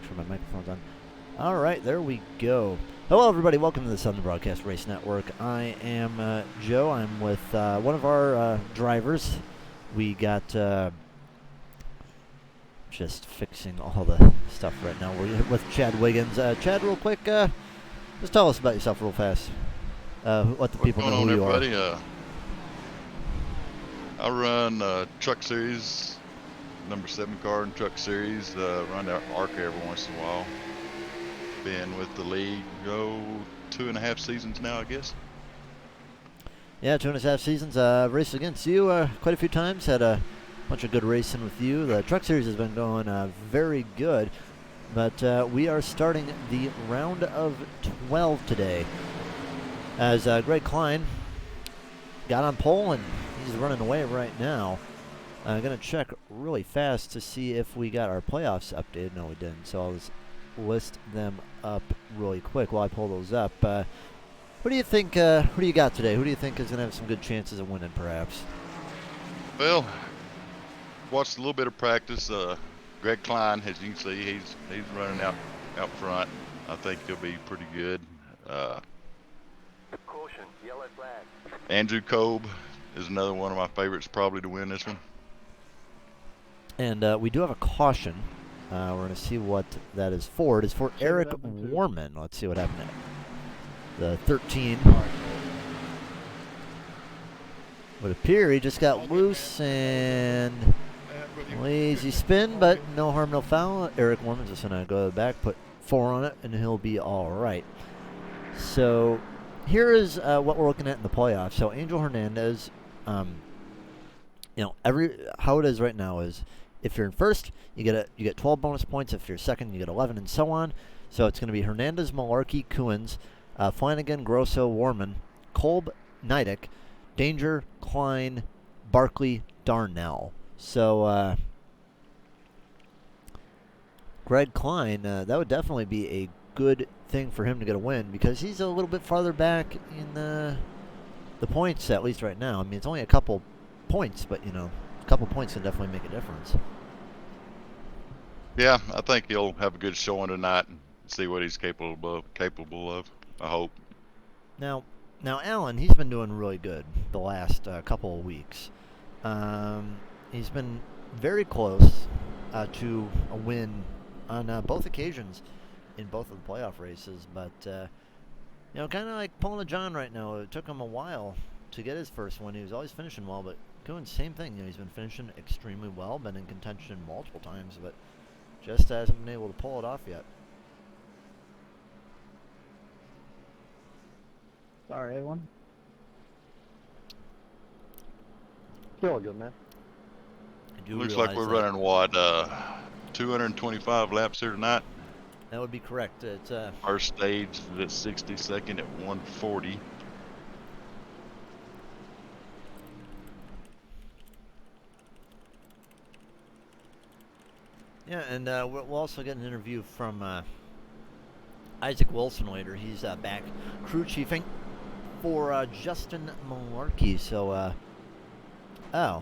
sure my microphone's on. All right, there we go. Hello, everybody. Welcome to the Southern Broadcast Race Network. I am Joe. I'm with one of our drivers. We got just fixing all the stuff right now. We're with Chad Wiggins. Chad, real quick, just tell us about yourself real fast. Let the people know who you are. I run Truck Series, number 7 car in Truck Series. Run the ARCA every once in a while. Been with the league, 2.5 seasons now, I guess. Yeah, 2.5 seasons. Raced against you quite a few times. Had a bunch of good racing with you. The Truck Series has been going very good. But we are starting the round of 12 today. As Greg Klein got on pole and he's running away right now. I'm going to check really fast to see if we got our playoffs updated. No, we didn't. So I'll just list them up really quick while I pull those up. Who do you think, who do you got today? Who do you think is going to have some good chances of winning, perhaps? Well, watched a little bit of practice. Greg Klein, as you can see, he's running out front. I think he'll be pretty good. Caution, yellow flag. Andrew Kobe is another one of my favorites probably to win this one. And we do have a caution. We're going to see what that is for. It is for Eric Warman. Let's see what happened there. The 13 would appear he just got loose and lazy spin, but no harm, no foul. Eric Warman's just going to go to the back, put 4 on it, and he'll be all right. So here is what we're looking at in the playoffs. So Angel Hernandez, how it is right now is if you're in first, you get 12 bonus points. If you're second, you get 11, and so on. So it's going to be Hernandez, Malarkey, Kuhns, Flanagan, Grosso, Warman, Kolb, Neidick, Danger, Klein, Barkley, Darnell. So Greg Klein, that would definitely be a good thing for him to get a win because he's a little bit farther back in the points, at least right now. I mean, it's only a couple points, but a couple points can definitely make a difference. Yeah, I think he'll have a good showing tonight and see what he's capable of. I hope. Now, Alan, he's been doing really good the last couple of weeks. He's been very close to a win on both occasions in both of the playoff races, but kind of like pulling a John right now. It took him a while to get his first one. He was always finishing well, but doing the same thing. He's been finishing extremely well, been in contention multiple times, but just hasn't been able to pull it off yet. Sorry, everyone. Feel good, man. Looks like we're running 225 laps here tonight. That would be correct. It's first stage is at 62nd at 140. Yeah, and we'll also get an interview from Isaac Wilson later. He's back crew chiefing for Justin Malarkey. So, yeah,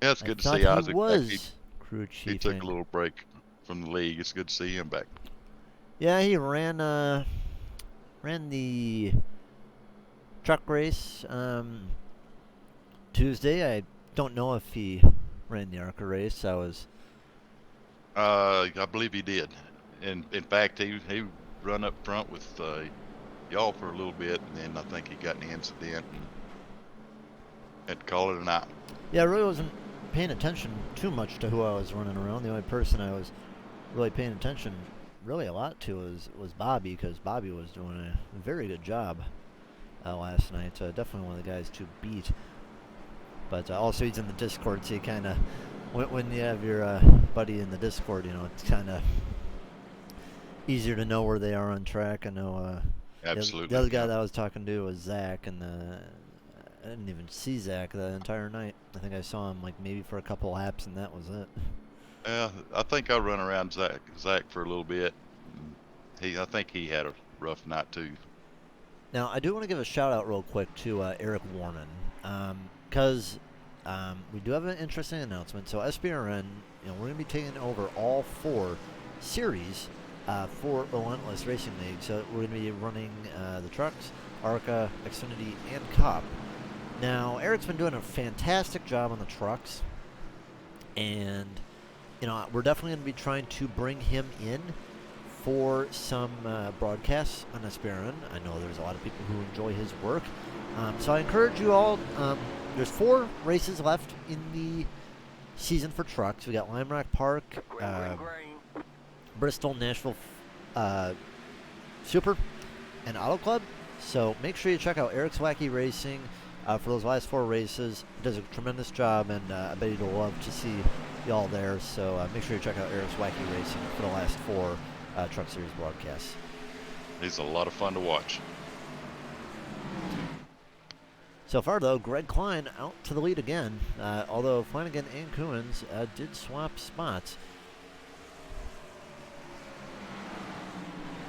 it's good to see Isaac. He was crew chiefing. He took a little break from the league. It's good to see him back. Yeah, he ran the truck race Tuesday. I don't know if he ran the ARCA race. I believe he did. In fact, he run up front with y'all for a little bit, and then I think he got in the incident and had to call it a night. Yeah, I really wasn't paying attention too much to who I was running around. The only person I was really paying attention really a lot to was Bobby, because Bobby was doing a very good job last night. Definitely one of the guys to beat. But also he's in the Discord, so you kind of, when you have your buddy in the Discord, it's kind of easier to know where they are on track. I know absolutely. The other guy that I was talking to was Zach, and I didn't even see Zach the entire night. I think I saw him maybe for a couple laps, and that was it. Yeah, I think I run around Zach for a little bit. I think he had a rough night too. Now, I do want to give a shout out real quick to Eric Warman, because we do have an interesting announcement. So SBRN, we're going to be taking over all 4 series for Relentless Racing League. So we're going to be running the trucks, ARCA, Xfinity, and Cup. Now, Eric's been doing a fantastic job on the trucks, and we're definitely going to be trying to bring him in for some broadcasts on Esperon. I know there's a lot of people who enjoy his work. So I encourage you all, there's 4 races left in the season for trucks. We got Lime Rock Park, Bristol, Nashville Super, and Auto Club. So make sure you check out Eric's Wacky Racing for those last 4 races. He does a tremendous job, and I bet you'll love to see y'all there. So make sure you check out Eric's Wacky Racing for the last 4 Truck Series broadcasts. He's a lot of fun to watch. So far, though, Greg Klein out to the lead again, although Flanagan and Coons did swap spots.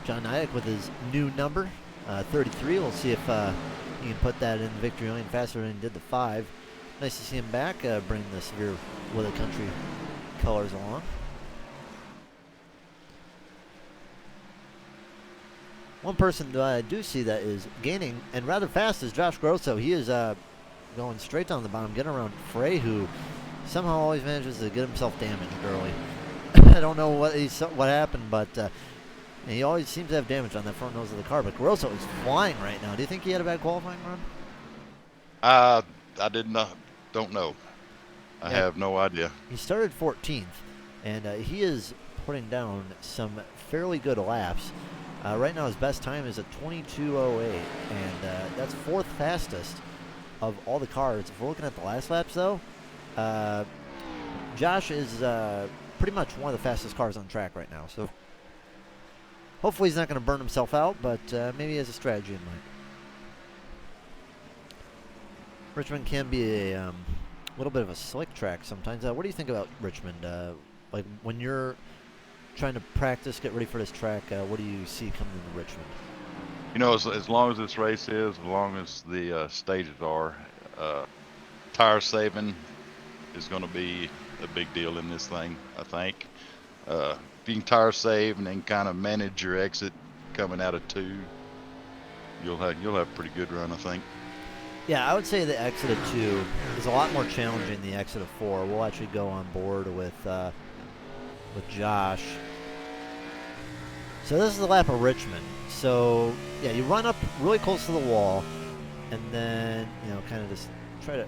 John Nyack with his new number, 33. We'll see if he can put that in the victory lane faster than he did the 5. Nice to see him back, bring the severe weather country colors along. One person that I do see that is gaining, and rather fast, is Josh Grosso. He is going straight down the bottom, getting around Frey, who somehow always manages to get himself damaged early. I don't know what happened, but he always seems to have damage on that front nose of the car. But Grosso is flying right now. Do you think he had a bad qualifying run? I don't know. I have no idea. He started 14th, and he is putting down some fairly good laps. Right now, his best time is a 22:08, and that's 4th fastest of all the cars. If we're looking at the last laps, though, Josh is pretty much one of the fastest cars on track right now. So hopefully he's not going to burn himself out, but maybe he has a strategy in mind. Richmond can be a little bit of a slick track sometimes. What do you think about Richmond? Like when you're trying to practice, get ready for this track, what do you see coming into Richmond? As long as this race is, as long as the stages are, tire saving is going to be a big deal in this thing, I think. If you can tire save and then kind of manage your exit coming out of 2, you'll have a pretty good run, I think. Yeah, I would say the exit of 2 is a lot more challenging than the exit of 4. We'll actually go on board with Josh. So this is the lap of Richmond. So yeah, you run up really close to the wall, and then kind of just try to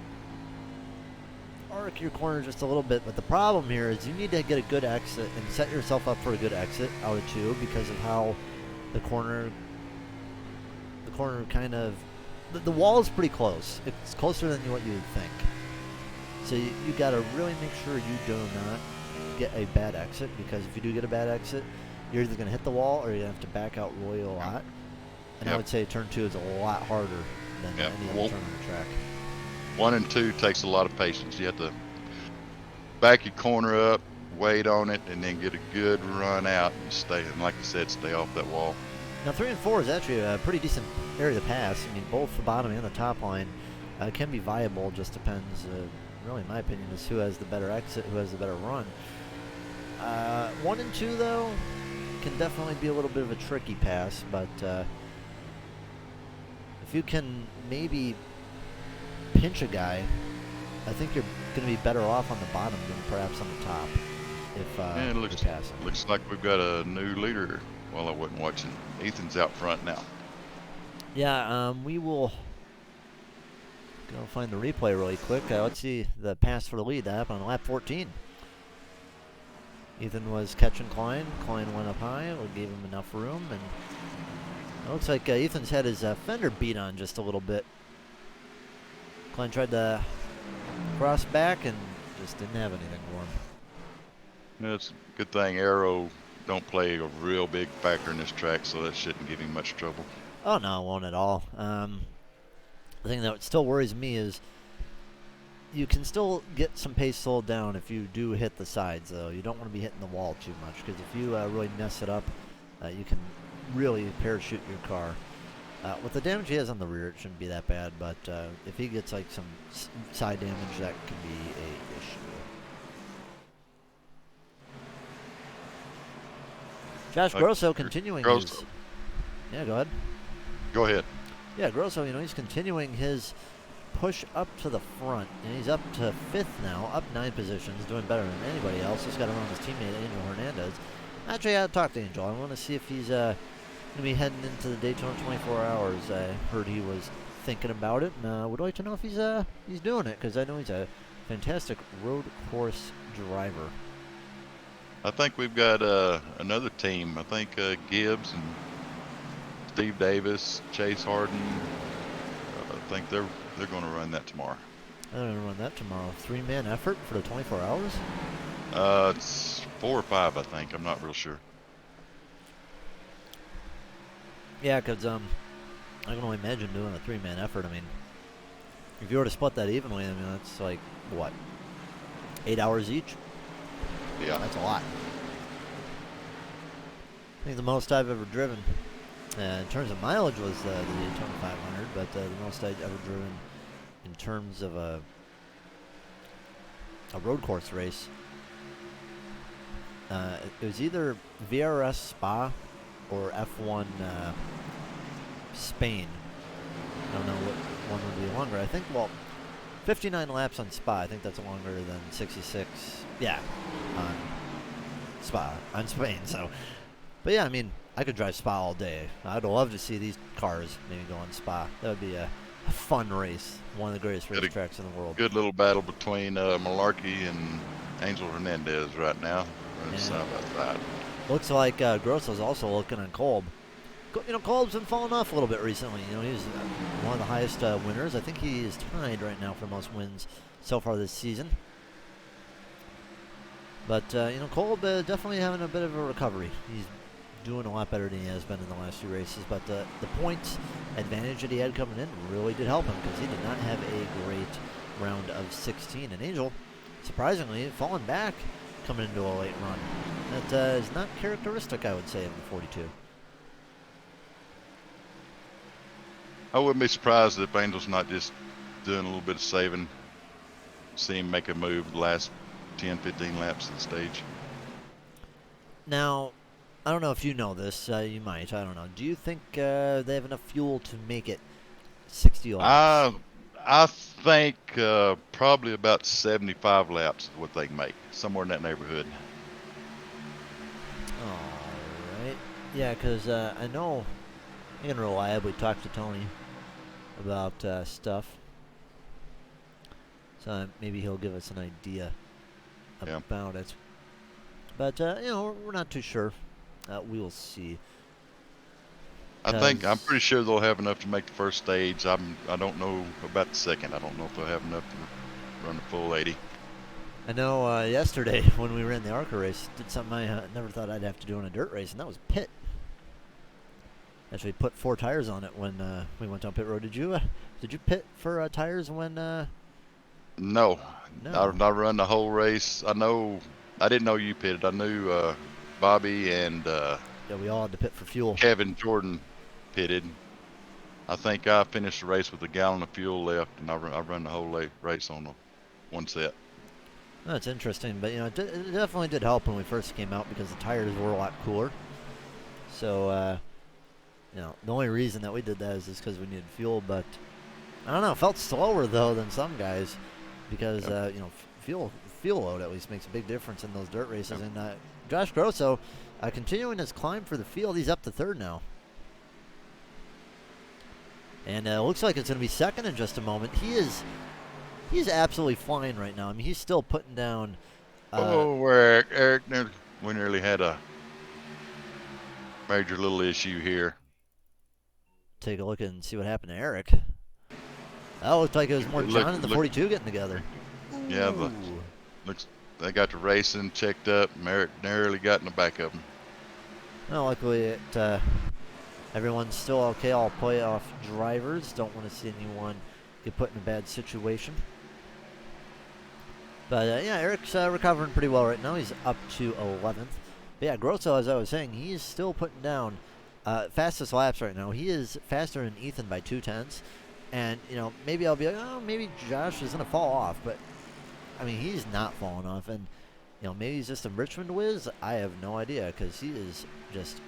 arc your corner just a little bit. But the problem here is you need to get a good exit and set yourself up for a good exit out of 2 because of how the corner kind of the wall is pretty close. It's closer than what you would think. So you got to really make sure you do not get a bad exit, because if you do get a bad exit, you're either going to hit the wall or you're going to have to back out really a lot. And I would say turn 2 is a lot harder than any other turn on the track. 1 and 2 takes a lot of patience. You have to back your corner up, wait on it, and then get a good run out and stay. And like I said, stay off that wall. Now 3 and 4 is actually a pretty decent area to pass. I mean, both the bottom and the top line can be viable. Just depends, really, in my opinion, is who has the better exit, who has the better run. 1 and 2, though, can definitely be a little bit of a tricky pass, but if you can maybe pinch a guy, I think you're going to be better off on the bottom than perhaps on the top if it looks like we've got a new leader. Well, I wasn't watching. Ethan's out front now. Yeah, we will go find the replay really quick. Let's see the pass for the lead. That happened on lap 14. Ethan was catching Klein. Klein went up high. We gave him enough room, and it looks like Ethan's had his fender beat on just a little bit. Klein tried to cross back and just didn't have anything for him. It's a good thing Aero don't play a real big factor in this track, so that shouldn't give him much trouble. Oh, no, it won't at all. The thing that still worries me is you can still get some pace slowed down if you do hit the sides, though. You don't want to be hitting the wall too much, because if you really mess it up, you can really parachute your car. With the damage he has on the rear, it shouldn't be that bad, but if he gets like some side damage, that can be a issue. Josh Grosso continuing his. Grosso. Yeah, go ahead. Go ahead. Yeah, Grosso, he's continuing his push up to the front, and he's up to 5th now, up 9 positions, doing better than anybody else. Just got to run his teammate Angel Hernandez. Actually, I talked to Angel. I want to see if he's going to be heading into the Daytona 24 Hours. I heard he was thinking about it, and would like to know if he's doing it, because I know he's a fantastic road course driver. I think we've got another team. I think Gibbs and Steve Davis, Chase Harden. I think they're going to run that tomorrow. They're going to run that tomorrow. 3-man effort for the 24 hours? It's 4 or 5, I think. I'm not real sure. Yeah, because I can only imagine doing a 3-man effort. I mean, if you were to split that evenly, I mean, that's like, what, 8 hours each? Yeah. That's a lot. I think the most I've ever driven, in terms of mileage, was the Daytona 500, but the most I've ever driven in terms of a road course race, it was either VRS Spa or F1 Spain. I don't know what one would be longer. I think, 59 laps on Spa. I think that's longer than 66. Yeah, on Spa, on Spain. So, but yeah, I mean, I could drive Spa all day. I'd love to see these cars maybe go on Spa. That would be a fun race. One of the greatest racetracks in the world. Good little battle between Malarkey and Angel Hernandez right now, running side by side. Looks like Grosso's also looking on Kolb. Kolb's been falling off a little bit recently. He's one of the highest winners. I think he is tied right now for most wins so far this season. But, Kolb definitely having a bit of a recovery. He's doing a lot better than he has been in the last few races. But the points advantage that he had coming in really did help him, because he did not have a great round of 16. And Angel, surprisingly, falling back coming into a late run. That is not characteristic, I would say, of the 42. I wouldn't be surprised if Angel's not just doing a little bit of saving. See him make a move the last 10, 15 laps of the stage. Now, I don't know if you know this. You might. I don't know. Do you think they have enough fuel to make it 60 laps? I think probably about 75 laps is what they can make. Somewhere in that neighborhood. All right. Yeah, because I know I can reliably talk to Tony about stuff. So maybe he'll give us an idea about it. But, we're not too sure. We will see. I'm pretty sure they'll have enough to make the first stage. I don't know about the second. I don't know if they'll have enough to run the full 80. I know yesterday when we ran the ARCA race, did something I never thought I'd have to do in a dirt race, and that was pit. Actually put 4 tires on it when we went down pit road. Did you pit for tires when? No. I run the whole race. I didn't know you pitted. I knew Bobby and yeah, we all had to pit for fuel. Kevin Jordan pitted. I think I finished the race with a gallon of fuel left, and I run the whole race on one set. That's interesting, but it definitely did help when we first came out, because the tires were a lot cooler. So the only reason that we did that is just because we needed fuel. But I don't know, it felt slower though than some guys, because fuel load at least makes a big difference in those dirt races. And Josh Grosso continuing his climb for the field. He's up to 3rd now. And it looks like it's going to be 2nd in just a moment. He's absolutely flying right now. I mean, he's still putting down. Eric, we nearly had a major little issue here. Take a look and see what happened to Eric. That looked like it was more John and the 42 getting together. Yeah, looks they got the racing checked up, and Eric narrowly got in the back of them. Well, luckily everyone's still okay. All playoff drivers don't want to see anyone get put in a bad situation. But Eric's recovering pretty well right now. He's up to 11th. But yeah, Grosso, as I was saying, he's still putting down fastest laps right now. He is faster than Ethan by 2/10. And, maybe I'll be like, maybe Josh is going to fall off. But, I mean, he's not falling off. And maybe he's just a Richmond whiz. I have no idea because he is just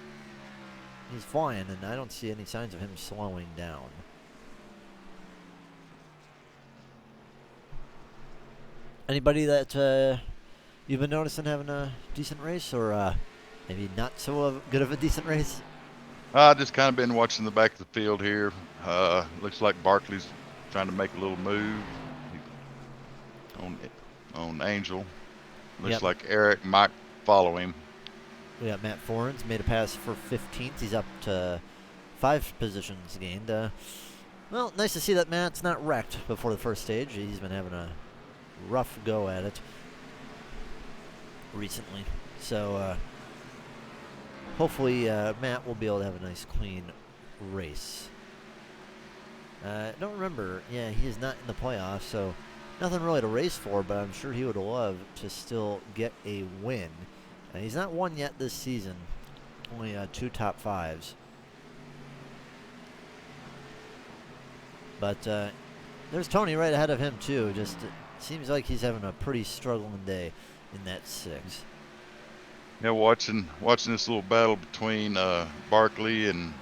he's flying, and I don't see any signs of him slowing down. Anybody that you've been noticing having a decent race, or maybe not so good of a decent race? I just kind of been watching the back of the field here. Looks like Barkley's trying to make a little move on Angel. Looks Yep. like Eric might follow him. We got Matt Forens made a pass for 15th. He's up to 5 positions gained. Well, nice to see that Matt's not wrecked before the first stage. He's been having a rough go at it recently. So hopefully Matt will be able to have a nice clean race. Don't remember. Yeah, he is not in the playoffs, so nothing really to race for, but I'm sure he would love to still get a win. He's not won yet this season. Only 2 top 5s. But there's Tony right ahead of him, too. Just seems like he's having a pretty struggling day in that 6. Yeah, watching this little battle between Barkley and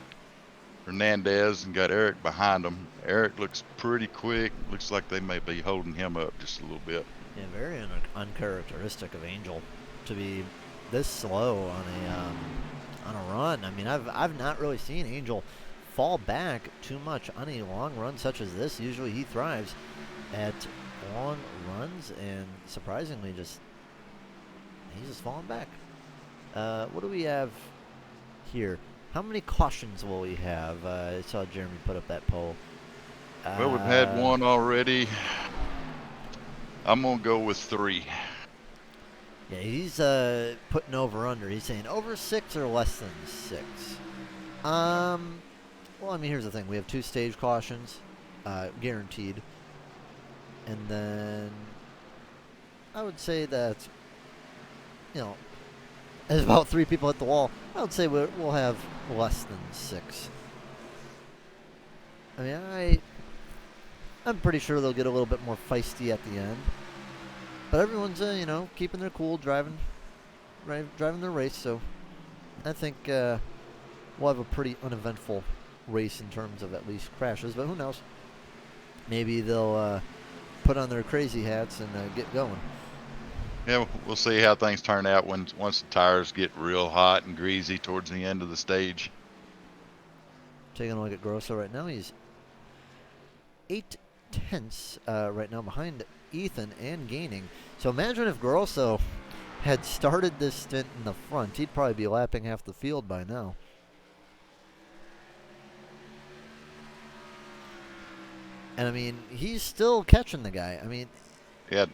Hernandez, and got Eric behind him. Eric looks pretty quick. Looks like they may be holding him up just a little bit. Yeah, very uncharacteristic of Angel to be this slow on a run. I mean, I've not really seen Angel fall back too much on a long run such as this. Usually he thrives at long runs, and surprisingly, he's just falling back. What do we have here? How many cautions will we have? I saw Jeremy put up that poll. Well, we've had one already. I'm gonna go with 3. Yeah, he's putting over under. He's saying over 6 or less than 6. Well, I mean, here's the thing. We have 2 stage cautions, guaranteed. And then I would say that, there's about 3 people at the wall. I would say we'll have less than 6. I mean, I'm pretty sure they'll get a little bit more feisty at the end. But everyone's, keeping their cool, driving their race. So I think we'll have a pretty uneventful race in terms of at least crashes. But who knows? Maybe they'll put on their crazy hats and get going. Yeah, we'll see how things turn out once the tires get real hot and greasy towards the end of the stage. Taking a look at Grosso right now. He's 8 tenths right now behind Ethan and gaining. So imagine if Grosso had started this stint in the front. He'd probably be lapping half the field by now. And I mean, he's still catching the guy. I mean, yeah,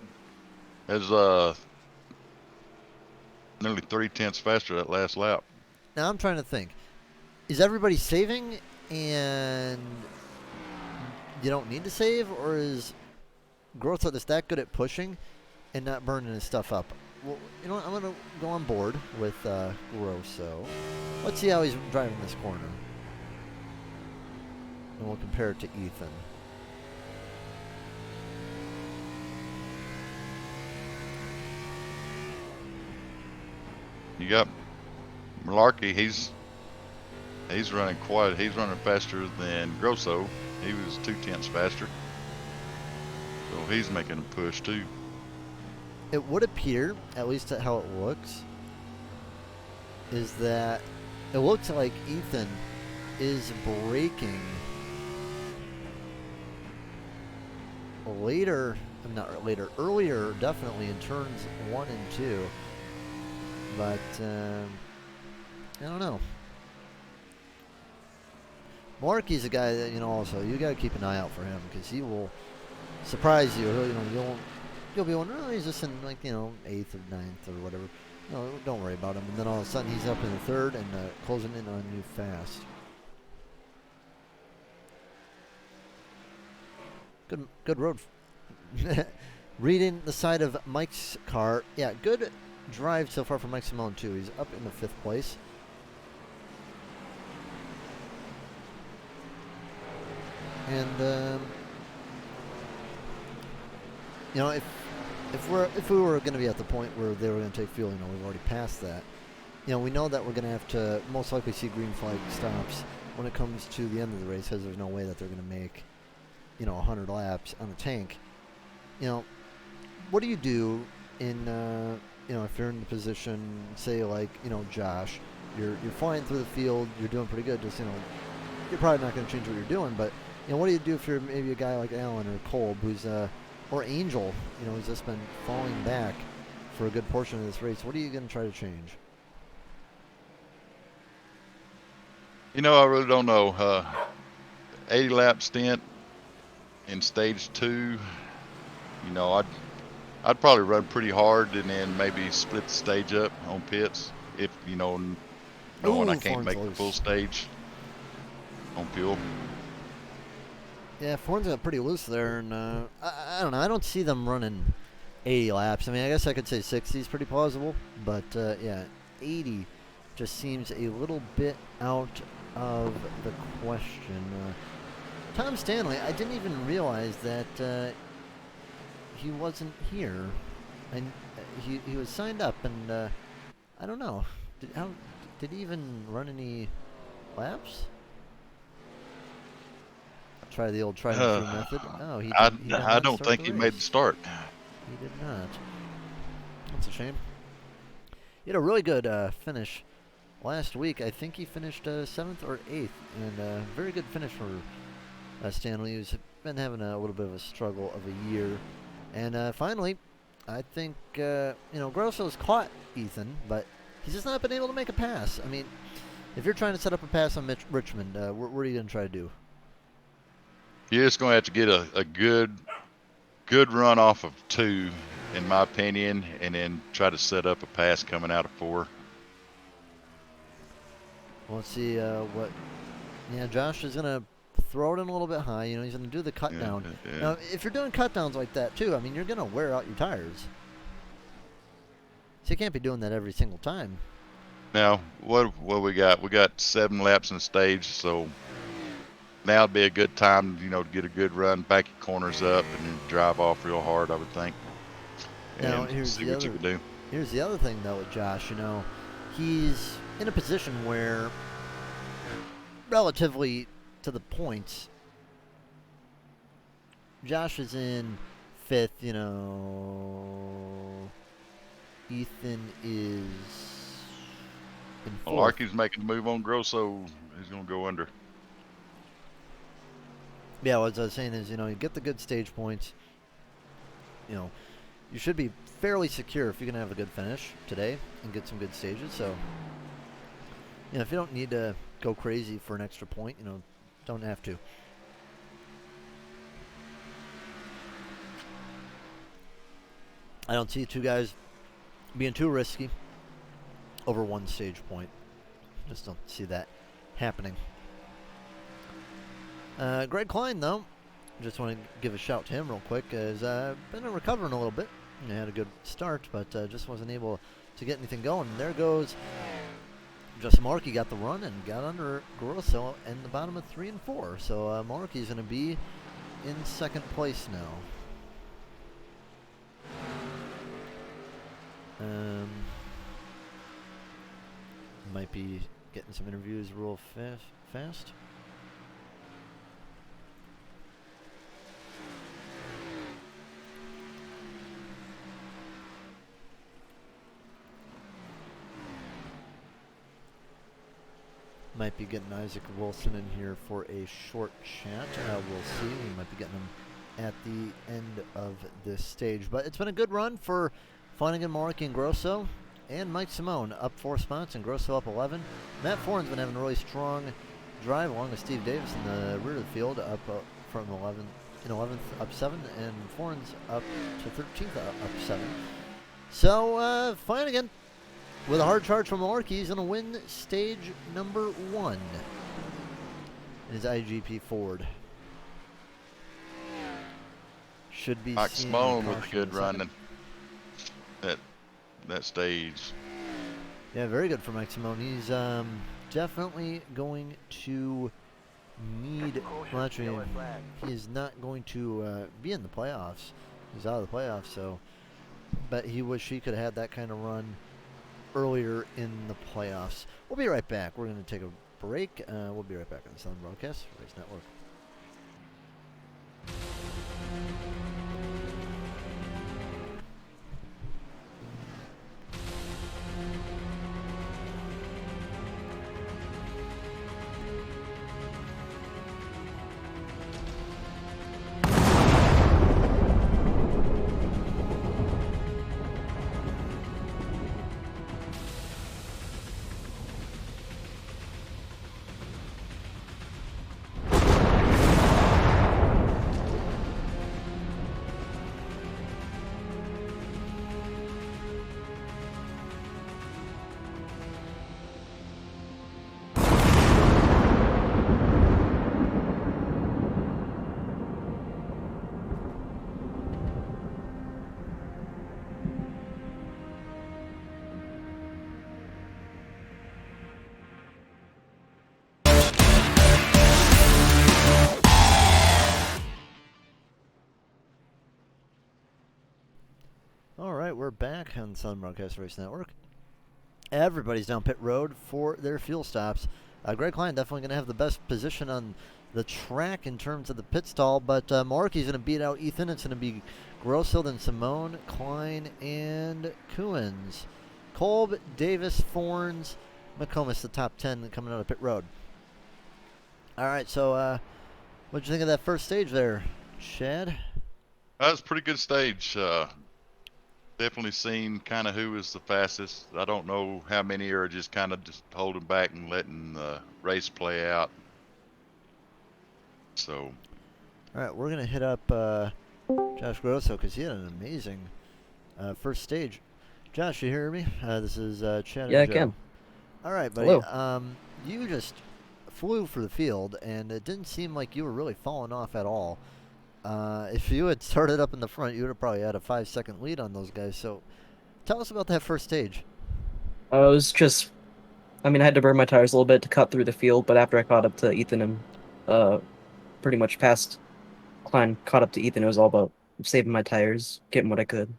there's nearly 3 tenths faster that last lap. now I'm trying to think. Is everybody saving and you don't need to save, or is Grosso just that good at pushing and not burning his stuff up? Well, you know what? I'm going to go on board with Grosso. Let's see how he's driving this corner. And we'll compare it to Ethan. You got Malarkey. He's running he's running faster than Grosso. He was 2 tenths faster. So he's making a push too. It would appear, at least at how it looks, is that it looks like Ethan is braking earlier definitely in turns 1 and 2. But I don't know. Markey's a guy that, also you got to keep an eye out for him, because he will surprise you. You'll be wondering, oh, he's just in 8th or 9th or whatever. No, don't worry about him. And then all of a sudden he's up in the 3rd and closing in on you fast. Good road. Reading the side of Mike's car. Yeah, good drive so far from Mike Simone too. He's up in the 5th place. And if if we were going to be at the point where they were going to take fuel, we've already passed that. We know that we're going to have to most likely see green flag stops when it comes to the end of the race, because there's no way that they're going to make 100 laps on the tank. What do you do in if you're in the position, say like Josh, you're flying through the field, you're doing pretty good, just you're probably not going to change what you're doing, but what do you do if you're maybe a guy like Alan or Kolb, who's or Angel, who's just been falling back for a good portion of this race? What are you going to try to change? I really don't know. 80 lap stint in stage 2. I'd probably run pretty hard and then maybe split the stage up on pits if knowing I can't make the full stage on fuel. Yeah, Ford's got pretty loose there, and I don't know. I don't see them running 80 laps. I mean, I guess I could say 60 is pretty plausible, but yeah, 80 just seems a little bit out of the question. Tom Stanley, I didn't even realize that he wasn't here, and he was signed up, and I don't know. Did he even run any laps? Try the old try-and-true method. No, he did I don't think he made the start. He did not. That's a shame. He had a really good finish last week. I think he finished 7th or 8th, and very good finish for Stanley, who's been having a little bit of a struggle of a year. And finally, I think Grosso's caught Ethan, but he's just not been able to make a pass. I mean, if you're trying to set up a pass on Richmond, what are you going to try to do? You're just going to have to get a good run off of 2, in my opinion, and then try to set up a pass coming out of 4. Well, let's see what. Yeah, Josh is going to throw it in a little bit high. He's going to do the cut down. Yeah. Now, if you're doing cut downs like that too, I mean, you're going to wear out your tires. So you can't be doing that every single time. Now, what we got? We got 7 laps in the stage, so now would be a good time, to get a good run, back your corners up, and then drive off real hard, I would think. Now, and see what you can do. Here's the other thing, though, with Josh. He's in a position where, relatively to the points, Josh is in 5th. Ethan is in 4th. Well, Arky's making the move on Grosso. He's going to go under. Yeah, what I was saying is, you get the good stage points. You should be fairly secure if you're going to have a good finish today and get some good stages. So, if you don't need to go crazy for an extra point, don't have to. I don't see 2 guys being too risky over 1 stage point. Just don't see that happening. Greg Klein, though, just want to give a shout to him real quick, has been recovering a little bit. He had a good start, but just wasn't able to get anything going. And there goes Justin Markey, got the run and got under Grosso in the bottom of 3 and 4. So Markey's going to be in 2nd place now. Might be getting some interviews real fast. Might be getting Isaac Wilson in here for a short chat. We'll see. We might be getting him at the end of this stage. But it's been a good run for Flanagan, Markey, and Grosso. And Mike Simone up 4 spots and Grosso up 11. Matt Foran's been having a really strong drive along with Steve Davis in the rear of the field, up from 11th up 7, and Foran's up to 13th up 7. So Flanagan, with a hard charge from Markey, he's going to win stage number 1 in his IGP Ford. Should be Mike Simone with a good run in that stage. Yeah, very good for Mike Simone. He's definitely going to need. Well, actually, he is not going to be in the playoffs. He's out of the playoffs, so but he wished he could have had that kind of run earlier in the playoffs. We'll be right back. We're going to take a break. We'll be right back on the Southern Broadcast Race Network. All right, we're back on the Southern Broadcast Race Network. Everybody's down pit road for their fuel stops. Greg Klein definitely going to have the best position on the track in terms of the pit stall, but Malarkey's going to beat out Ethan. It's going to be Grosso, then Simone, Klein, and Kuhns. Kolb, Davis, Forns, McComas, the top 10 coming out of pit road. All right, so what'd you think of that first stage there, Chad? That was a pretty good stage. Definitely seen kind of who was the fastest. I don't know how many are just kind of just holding back and letting the race play out. So. All right, we're going to hit up Josh Grosso because he had an amazing first stage. Josh, you hear me? This is Chad. Yeah, and I Joe. can. All right, buddy. Hello. You just flew for the field, and it didn't seem like you were really falling off at all. If you had started up in the front, you would have probably had a 5-second lead on those guys. So tell us about that first stage. I was just, I had to burn my tires a little bit to cut through the field, but after I caught up to Ethan and pretty much past Klein, caught up to Ethan, it was all about saving my tires, getting what I could.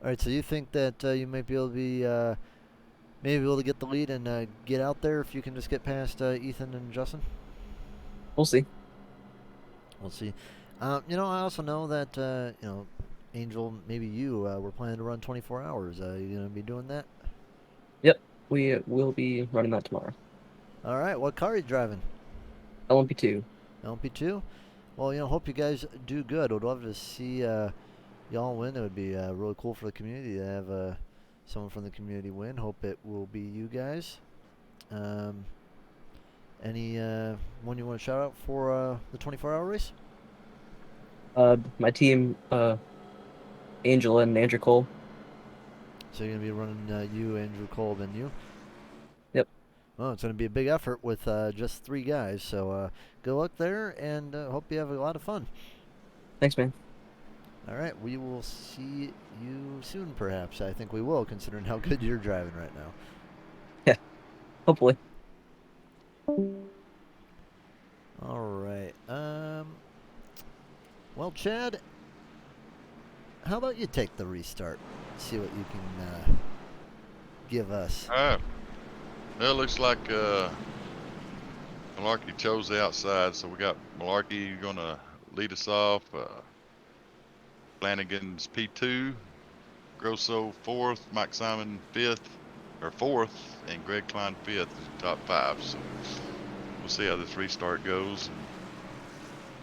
All right, so you think that you might be able to get the lead and get out there if you can just get past Ethan and Justin? We'll see. We'll see. I also know that, Angel, maybe you were planning to run 24 hours. You going to be doing that? Yep, we will be running that tomorrow. All right. What car are you driving? LMP2. LMP2? Well, hope you guys do good. Would love to see y'all win. It would be really cool for the community to have someone from the community win. Hope it will be you guys. Any one you want to shout out for the 24-hour race? My team, Angel and Andrew Cole. So you're going to be running you, Andrew Kolb, and you? Yep. Well, it's going to be a big effort with just 3 guys. So good luck there, and hope you have a lot of fun. Thanks, man. All right, we will see you soon, perhaps. I think we will, considering how good you're driving right now. Yeah, hopefully. All right. Well, Chad, how about you take the restart? See what you can give us. All right. Well, it looks like Malarkey chose the outside, so we got Malarkey going to lead us off. Flanagan's P2, Grosso 4th, Mike Simon 5th, or 4th, and Greg Klein 5th is top 5. So we'll see how this restart goes.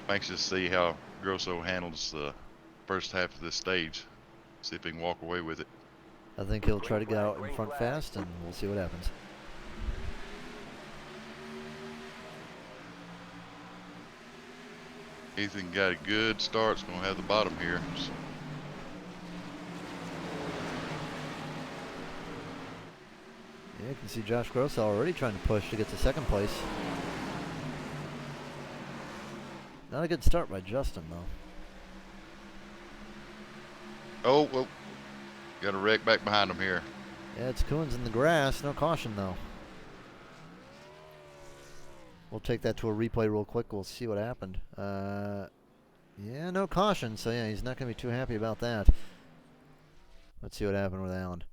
I'm anxious to see how Grosso handles the first half of this stage. See if he can walk away with it. I think he'll try to get out in front fast, and we'll see what happens. Ethan got a good start. It's going to have the bottom here. So. Yeah, you can see Josh Grosso already trying to push to get to second place. Not a good start by Justin, though. Oh, well, got a wreck back behind him here. Yeah, it's Kuhns in the grass. No caution, though. We'll take that to a replay real quick. We'll see what happened. Yeah, no caution. So, yeah, he's not going to be too happy about that. Let's see what happened with Allen.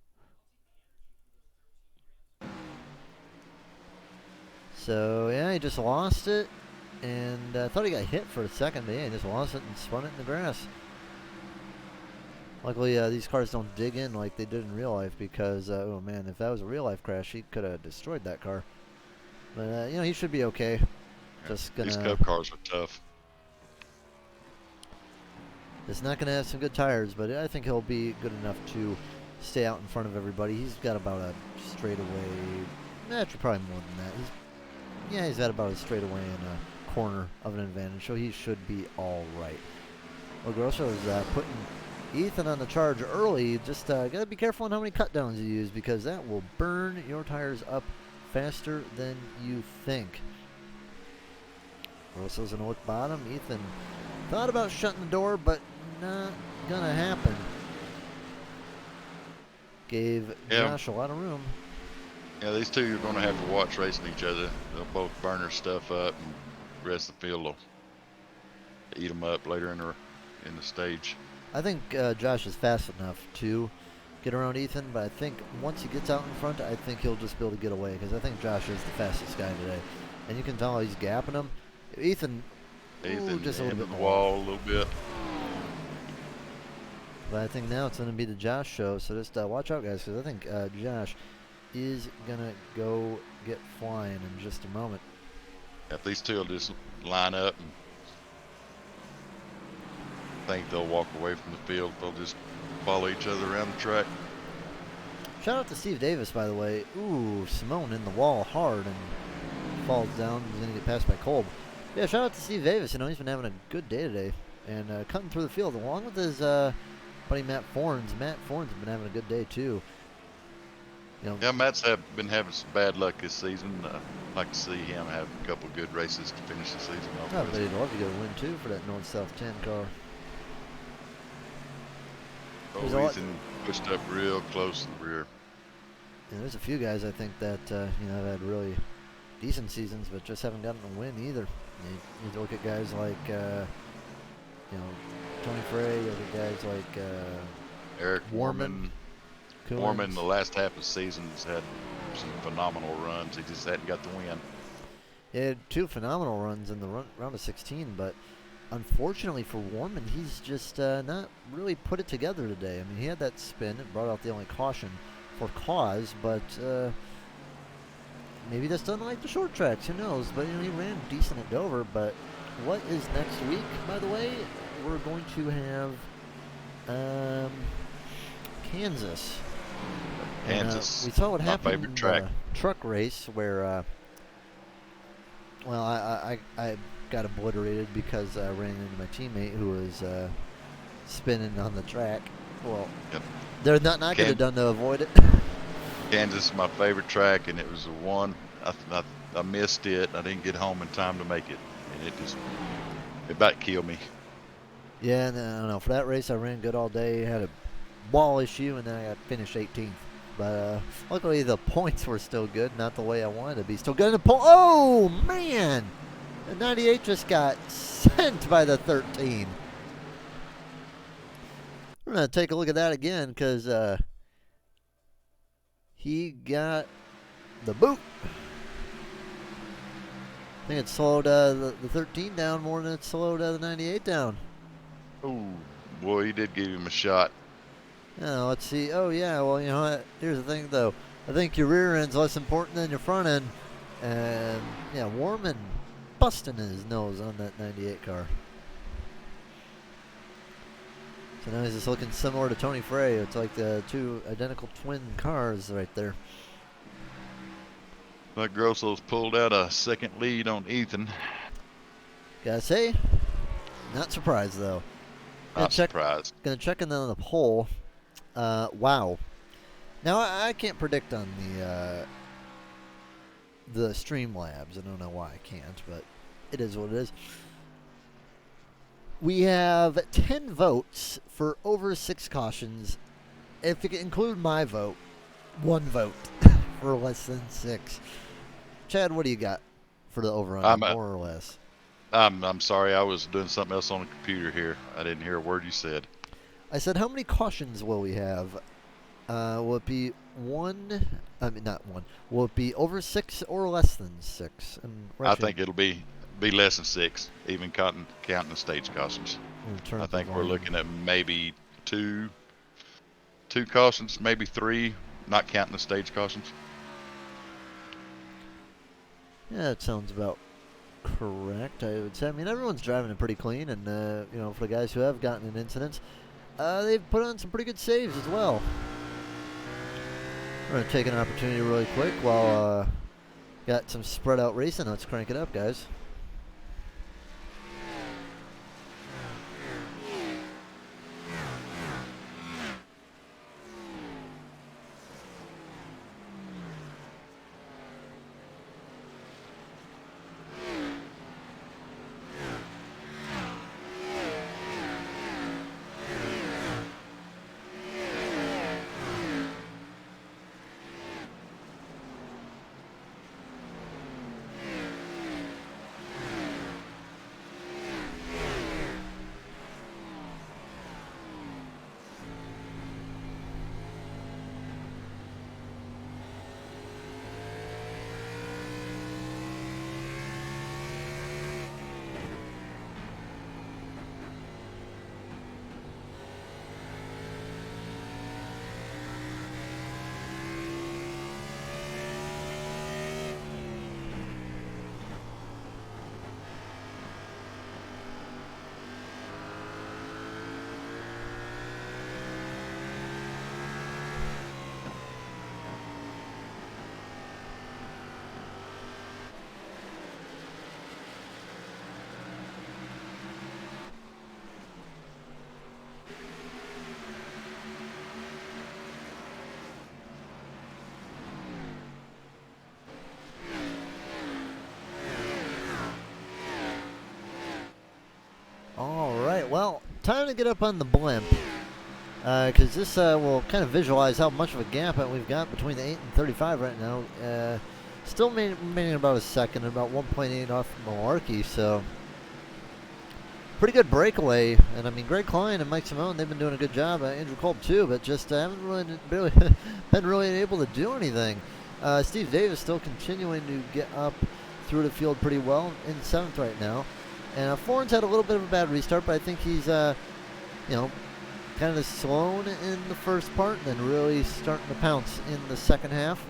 So, yeah, he just lost it. And I thought he got hit for a second, but yeah, he just lost it and spun it in the grass. Luckily, these cars don't dig in like they did in real life because, oh man, if that was a real life crash, he could have destroyed that car. But, you know, he should be okay. Just gonna. These Cup cars are tough. It's not gonna have some good tires, but I think he'll be good enough to stay out in front of everybody. He's got about a straightaway. Actually, probably more than that. He's got about a straightaway and a corner of an advantage, so he should be all right. Well, Grosso is putting Ethan on the charge early. Just gotta be careful on how many cut downs you use because that will burn your tires up faster than you think. Grosso's gonna look bottom. Ethan thought about shutting the door, but not gonna happen. Gave Josh a lot of room. Yeah, these two are going to have to watch racing each other. They'll both burn their stuff up, and the rest of the field will eat them up later in the stage. I think Josh is fast enough to get around Ethan, but I think once he gets out in front, I think he'll just be able to get away because I think Josh is the fastest guy today. And you can tell he's gapping him. Ethan just a little bit the more. wall a little bit. But I think now it's going to be the Josh show, so just watch out, guys, because I think Josh is going to go get flying in just a moment. If these two will just line up, and I think they'll walk away from the field. They'll just follow each other around the track. Shout out to Steve Davis, by the way. Ooh, Simone in the wall hard and falls down. He's going to get passed by Kolb. Yeah, shout out to Steve Davis. You know, he's been having a good day today and cutting through the field along with his buddy Matt Forns. Matt Forns has been having a good day too. You know, Yeah, Matt's been having some bad luck this season. I'd like to see him have a couple good races to finish the season off. I bet he'd love to get a win too for that North-South 10 car. There's a lot- Ethan pushed up real close to the rear. Yeah, there's a few guys I think that have had really decent seasons, but just haven't gotten a win either. You look at guys like Tony Frey. You look at guys like Eric Warman. Warman, the last half of the season, has had some phenomenal runs. He just hadn't got the win. He had two phenomenal runs in the round of 16, but unfortunately for Warman, he's just not really put it together today. I mean, he had that spin. It brought out the only caution for cause, but maybe just doesn't like the short tracks. Who knows? But he ran decent at Dover. But what is next week, by the way? We're going to have Kansas. Kansas, we saw what my happened favorite in track. the truck race where, I got obliterated because I ran into my teammate who was spinning on the track. Well, Yep. there's not I could have done to avoid it. Kansas is my favorite track, and it was the one I missed it. I didn't get home in time to make it, and it about killed me. Yeah, and I don't know. For that race, I ran good all day. Had a wall issue, and then I got finished 18th. But luckily, the points were still good. Not the way I wanted to be. Still good in the point. Oh, man! The 98 just got sent by the 13. We're going to take a look at that again because he got the boot. I think it slowed the 13 down more than it slowed the 98 down. Oh, boy, he did give him a shot. Yeah, let's see. Oh, yeah, well, you know what? Here's the thing, though. I think your rear end's less important than your front end. And, yeah, Warman busting his nose on that 98 car. So now he's just looking similar to Tony Frey. It's like the two identical twin cars right there. But Grosso's pulled out a second lead on Ethan. Gotta say, not surprised, though. Not surprised. Gonna check in on the poll. Wow. Now I can't predict on the Streamlabs. I don't know why I can't, but it is what it is. We have 10 votes for over 6 cautions. If you can include my vote, 1 vote for less than 6. Chad, what do you got for the over-under, more or less? I'm sorry, I was doing something else on the computer here. I didn't hear a word you said. I said, how many cautions will we have Will it be one? I mean, not one. Will it be over 6 or less than 6? And I Richard, think it'll be less than 6, even counting the stage cautions. in terms I of think we're volume. looking at maybe two cautions, maybe 3, not counting the stage cautions. Yeah, that sounds about correct. I would say. I mean, everyone's driving it pretty clean, and for the guys who have gotten in incidents, they've put on some pretty good saves as well. We're gonna take an opportunity really quick while got some spread out racing. Let's crank it up, guys. All right, well, time to get up on the blimp. Because this will kind of visualize how much of a gap that we've got between the 8 and 35 right now. Still remaining about a second, about 1.8 off Malarkey, so pretty good breakaway. And I mean, Greg Klein and Mike Simone, they've been doing a good job. Andrew Kolb too, but just haven't really been really able to do anything. Steve Davis still continuing to get up through the field pretty well in 7th right now. And Florence had a little bit of a bad restart, but I think he's, kind of slown in the first part and then really starting to pounce in the second half.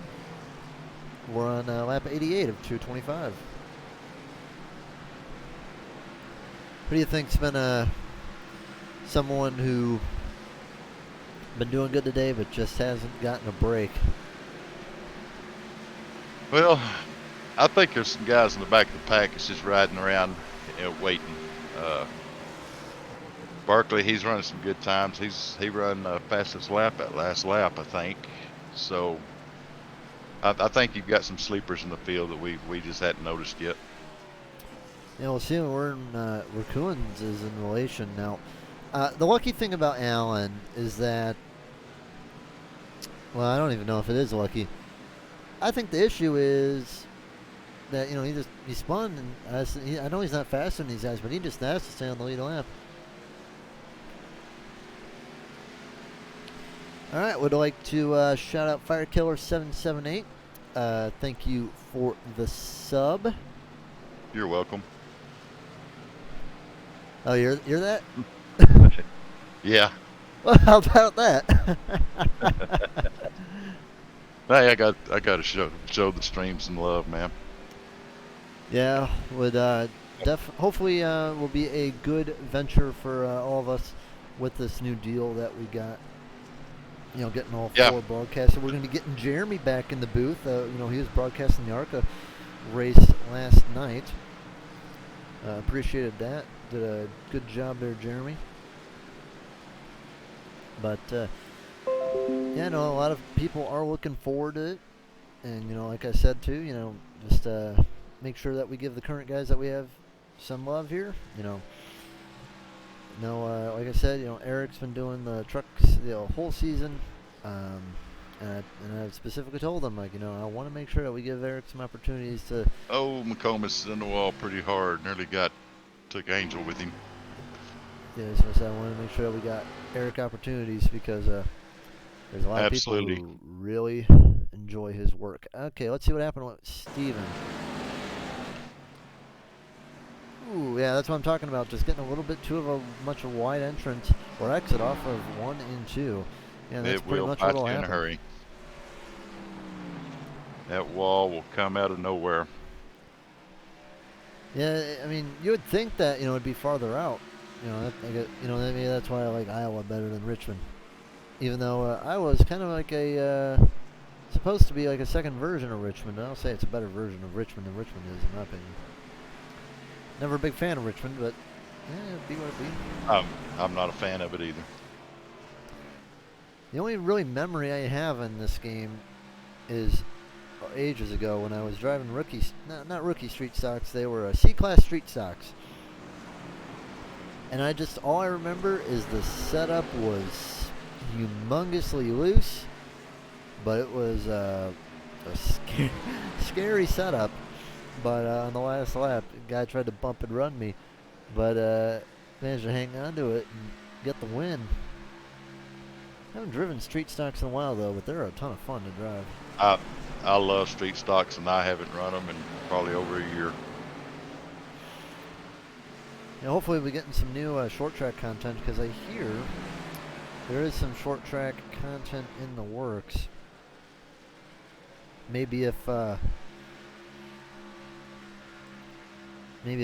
We're on lap 88 of 225. Who do you think's been someone who been doing good today but just hasn't gotten a break? Well, I think there's some guys in the back of the pack that's just riding around, waiting. Barkley, he's running some good times. He run fastest lap that last lap, I think. So I think you've got some sleepers in the field that we just hadn't noticed yet. Yeah, we'll see when we're in Raccoons is in relation. Now, the lucky thing about Allen is that, well, I don't even know if it is lucky. I think the issue is that, he spun, and I know he's not faster than these guys, but he just has to stay on the lead lap. All right, would like to shout out Firekiller778. Thank you for the sub. You're welcome. Oh, you're that? Yeah. Well, how about that? Hey, I got to show the stream some love, man. Yeah, would hopefully will be a good venture for all of us with this new deal that we got. Getting all 4 broadcasts. So we're going to be getting Jeremy back in the booth. He was broadcasting the ARCA race last night. Appreciated that. Did a good job there, Jeremy. But, a lot of people are looking forward to it. And, like I said, too, just make sure that we give the current guys that we have some love here. Like I said, Eric's been doing the trucks the whole season, and I specifically told him, I want to make sure that we give Eric some opportunities to. Oh, McComas is in the wall pretty hard. Nearly took Angel with him. Yeah, so I want to make sure that we got Eric opportunities because There's a lot Absolutely. of people who really enjoy his work. Okay, let's see what happened with Steven. Ooh, yeah, that's what I'm talking about. Just getting a little bit much of a wide entrance or exit off of 1 and 2. Yeah, that's It pretty will much bite what'll you in a happen. hurry. That wall will come out of nowhere. Yeah, I mean, you would think that it'd be farther out. Maybe that's why I like Iowa better than Richmond. Even though Iowa is kind of like supposed to be like a second version of Richmond. I'll say it's a better version of Richmond than Richmond is, in my opinion. Never a big fan of Richmond, but it'd be what it be. I'm not a fan of it either. The only really memory I have in this game is ages ago when I was driving not rookie street stocks. They were C-class street stocks. And all I remember is the setup was humongously loose, but it was a scary setup. But on the last lap, the guy tried to bump and run me, but managed to hang on to it and get the win. I haven't driven street stocks in a while though, but they're a ton of fun to drive. I love street stocks, and I haven't run them in probably over a year. Hopefully we're getting some new short track content, because I hear there is some short track content in the works. Maybe if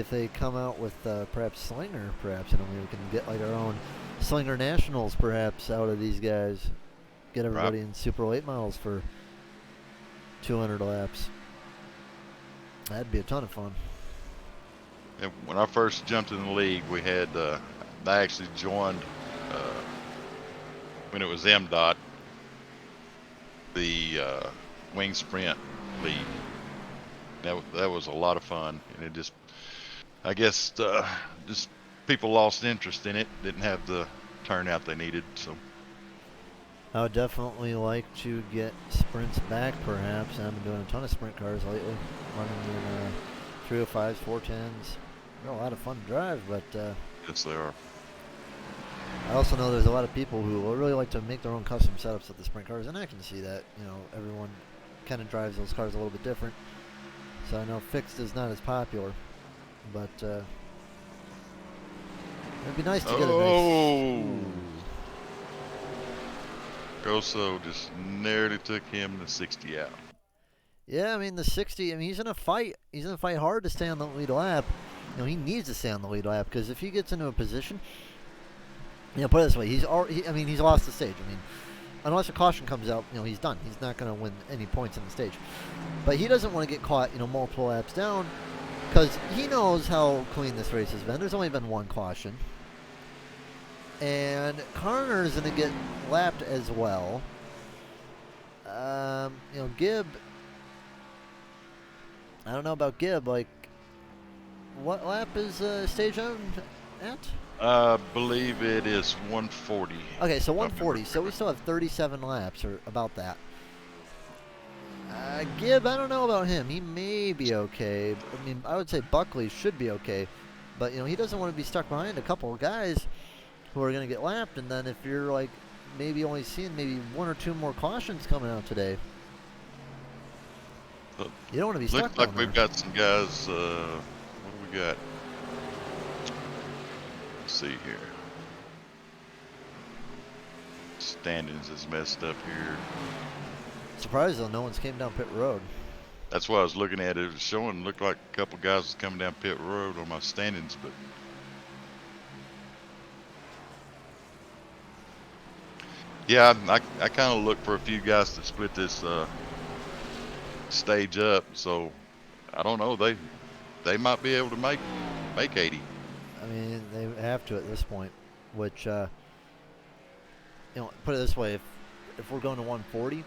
they come out with perhaps Slinger, we can get like our own Slinger Nationals perhaps out of these guys. Get everybody in super late models for 200 laps. That'd be a ton of fun. And when I first jumped in the league, we had I actually joined when it was MDOT, the Wing Sprint League. That was a lot of fun, and it just, I guess, just people lost interest in it. Didn't have the turnout they needed. So I would definitely like to get sprints back, perhaps. I've been doing a ton of sprint cars lately, running in 305s, 410s. They're a lot of fun to drive, but yes, they are. I also know there's a lot of people who will really like to make their own custom setups with the sprint cars, and I can see that. Everyone kind of drives those cars a little bit different. So I know fixed is not as popular, but it'd be nice to get a nice... Goso just nearly took him the 60 out. Yeah, I mean the 60. I mean he's gonna fight. He's gonna fight hard to stay on the lead lap. He needs to stay on the lead lap, because if he gets into a position, put it this way, he's lost the stage. I mean, unless a caution comes out, he's done. He's not gonna win any points in the stage. But he doesn't want to get caught, multiple laps down, because he knows how clean this race has been. There's only been one caution, and Carner is gonna get lapped as well. Gibb. I don't know about Gibb. Like, what lap is stage on at? I believe it is 140. Okay, so 140. So we still have 37 laps, or about that. Gibb, I don't know about him. He may be okay. I mean, I would say Buckley should be okay. But, he doesn't want to be stuck behind a couple of guys who are going to get lapped. And then if you're, like, maybe only seeing maybe one or two more cautions coming out today, you don't want to be stuck Looks like down we've there. got some guys. What do we got? Let's see here. Standings is messed up here. Surprised, though, no one's came down pit road. That's what I was looking at. It was showing, looked like a couple guys was coming down pit road on my standings, but yeah, I kind of look for a few guys to split this stage up. So I don't know. They might be able to make 80. I mean, they have to at this point, which, put it this way, if we're going to 140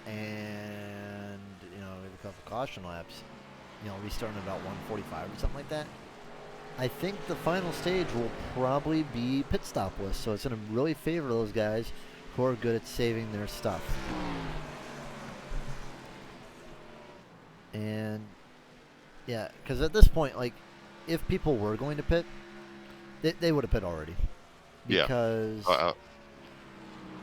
and, we have a couple caution laps, we starting about 145 or something like that, I think the final stage will probably be pit stopless, so it's going to really favor those guys who are good at saving their stuff. And, yeah, because at this point, like, if people were going to pit, they would have pit already. Because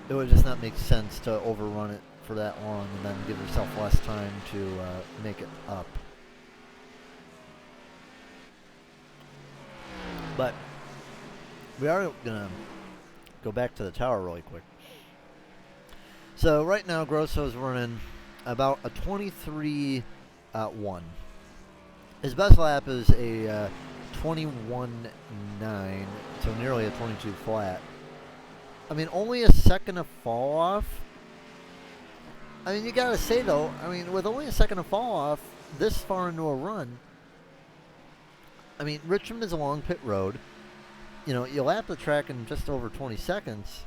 it would just not make sense to overrun it for that long and then give yourself less time to make it up. But we are gonna go back to the tower really quick. So right now Grosso's running about a 23-1. His best lap is a 21.9, so nearly a 22 flat. I mean, only a second of fall off. I mean, you gotta say though, I mean, with only a second of fall off this far into a run, I mean, Richmond is a long pit road. You know, you lap the track in just over 20 seconds.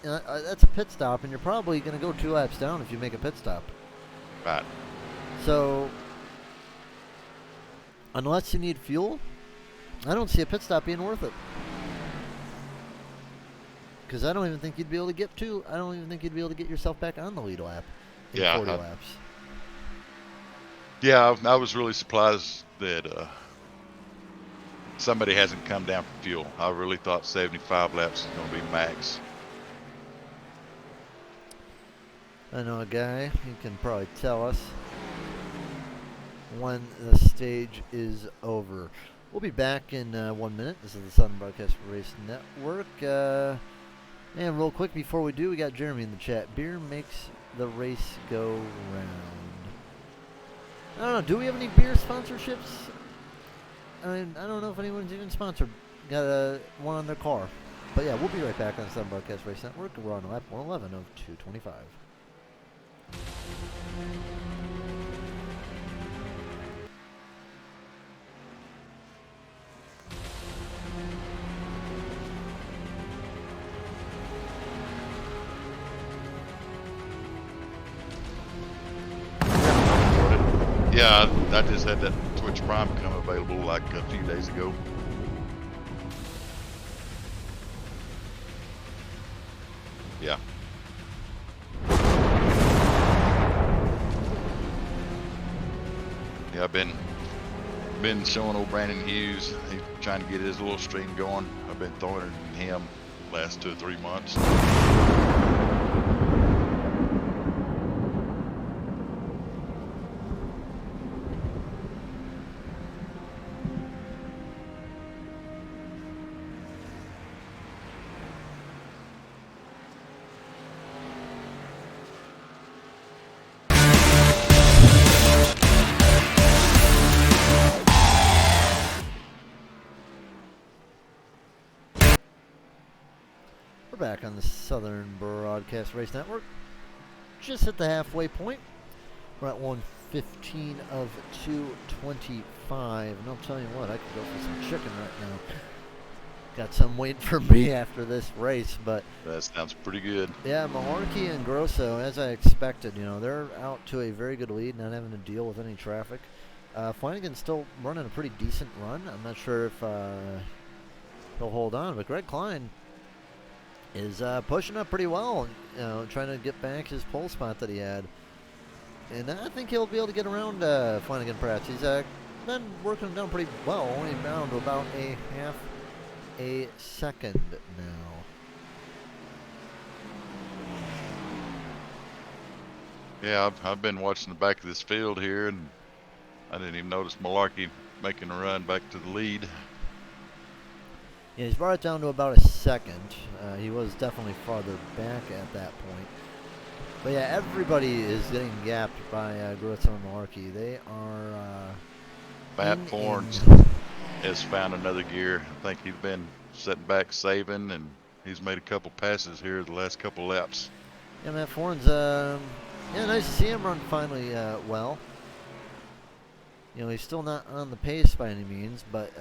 You know, that's a pit stop, and you're probably going to go 2 laps down if you make a pit stop. Right. So, unless you need fuel, I don't see a pit stop being worth it. Because I don't even think you'd be able to get to. I don't even think you'd be able to get yourself back on the lead lap in 40 laps. Yeah, I was really surprised that somebody hasn't come down for fuel. I really thought 75 laps was going to be max. I know a guy, he can probably tell us when the stage is over. We'll be back in 1 minute. This is the Southern Broadcast Race Network. And real quick before we do, we got Jeremy in the chat. Beer makes the race go round. I don't know, do we have any beer sponsorships? I mean, I don't know if anyone's even sponsored. Got one on their car. But yeah, we'll be right back on the Southern Broadcast Race Network. We're on lap 111 of 225. Yeah, I just had that Twitch Prime come available like a few days ago. Yeah. Yeah, I've been showing old Brandon Hughes. He's trying to get his little stream going. I've been throwing it in him last 2 or 3 months. Back on the Southern Broadcast Race Network. Just hit the halfway point. We're at 1:15 of 225. And I'll tell you what, I could go for some chicken right now. Got some waiting for me after this race, but That sounds pretty good. yeah, Malarkey and Grosso, as I expected, you know, they're out to a very good lead, not having to deal with any traffic. Flanagan's still running a pretty decent run. I'm not sure if he'll hold on, but Greg Klein is pushing up pretty well, you know, trying to get back his pole spot that he had. And I think he'll be able to get around Flanagan Pratt. He's been working him down pretty well, only down to about a half a second now. Yeah, I've been watching the back of this field here, and I didn't even notice Malarkey making a run back to the lead. Yeah, he's brought it down to about a second. He was definitely farther back at that point. But yeah, everybody is getting gapped by Grosso and Malarkey. They are Matt Forns has found another gear. I think he's been sitting back saving, and he's made a couple passes here the last couple laps. Yeah, Matt Forns, yeah, nice to see him run finally well. You know, he's still not on the pace by any means, but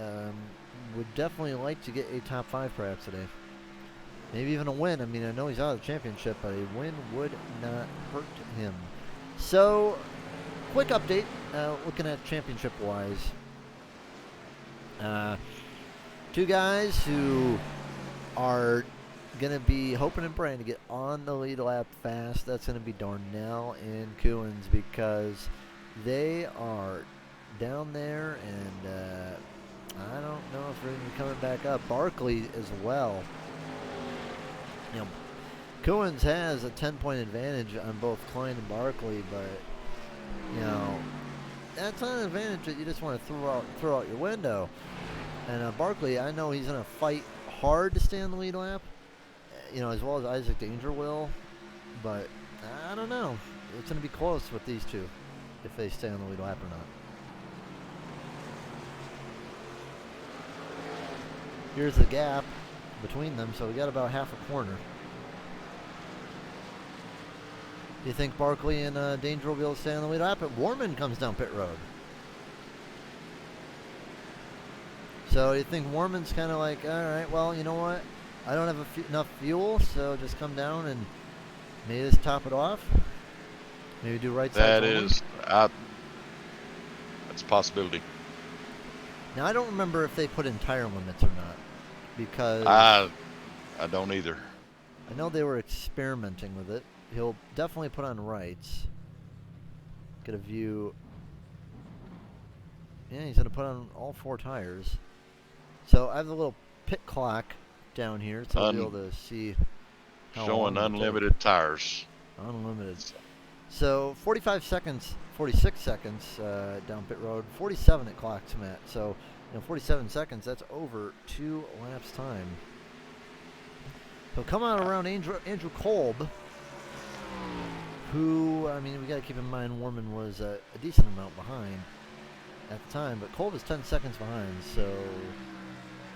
would definitely like to get a top 5 perhaps today. Maybe even a win. I mean, I know he's out of the championship, but a win would not hurt him. So, quick update, looking at championship-wise. 2 guys who are going to be hoping and praying to get on the lead lap fast. That's going to be Darnell and Coons, because they are down there, and I don't know if they're going to be coming back up. Barkley as well. You know, Cohen's has a 10-point advantage on both Klein and Barkley, but you know that's not an advantage that you just want to throw out your window. And Barkley, I know he's gonna fight hard to stay on the lead lap, you know, as well as Isaac Danger will, but I don't know. It's gonna be close with these two if they stay on the lead lap or not. Here's the gap between them, so we got about half a corner. Do you think Barkley and Danger will be able to stay on the lead lap? But Warman comes down pit road. So you think Warman's kind of like, all right, well, you know what? I don't have enough fuel, so just come down and maybe just top it off. Maybe do right side. That's a possibility. Now I don't remember if they put in tire limits or not, because I don't either. I know they were experimenting with it. He'll definitely put on rights. Get a view. Yeah, he's going to put on all 4 tires. So I have the little pit clock down here, so I'll be able to see how showing unlimited tires. Unlimited. So 45 seconds, 46 seconds down pit road, 47 it clocks him at. So, 47 seconds, that's over 2 laps time. He'll come out around Andrew Kolb, who, I mean, we got to keep in mind Warman was a decent amount behind at the time, but Kolb is 10 seconds behind, so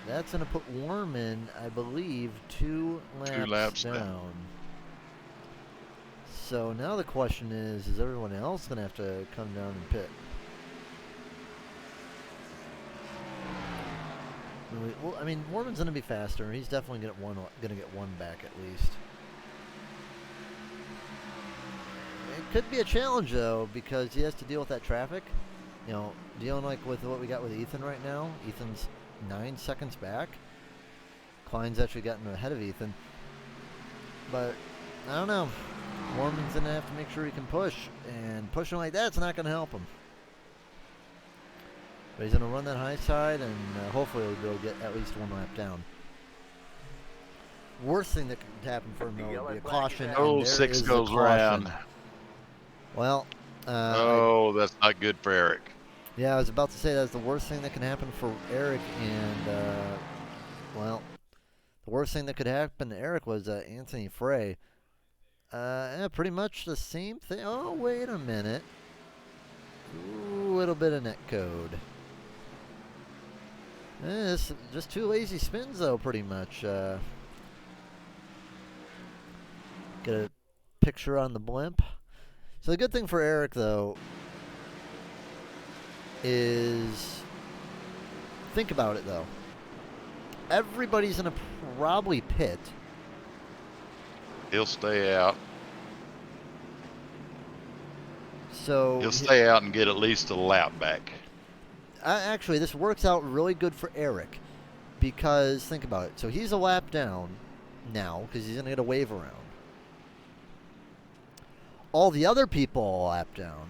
that's going to put Warman, I believe, 2 laps down. So now the question is everyone else going to have to come down and pit? Well, I mean, Warman's going to be faster. He's definitely going to get one back at least. It could be a challenge, though, because he has to deal with that traffic. Dealing like with what we got with Ethan right now. Ethan's 9 seconds back. Klein's actually gotten ahead of Ethan. But, I don't know. Warman's going to have to make sure he can push. And pushing like that's not going to help him. But he's going to run that high side, and hopefully he'll be able to get at least 1 lap down. Worst thing that could happen for him, though, would be a caution. Oh, 6 goes around. Well, that's not good for Eric. Yeah, I was about to say that's the worst thing that can happen for Eric, and, well, the worst thing that could happen to Eric was Anthony Frey. Yeah, pretty much the same thing. Oh, wait a minute. Ooh, little bit of netcode. It's just 2 lazy spins, though, pretty much. Get a picture on the blimp. So the good thing for Eric, though, is, think about it, though. Everybody's going to probably pit. He'll stay out. So he'll stay out and get at least a lap back. Actually, this works out really good for Eric, because think about it. So he's a lap down now because he's going to get a wave around. All the other people are a lap down.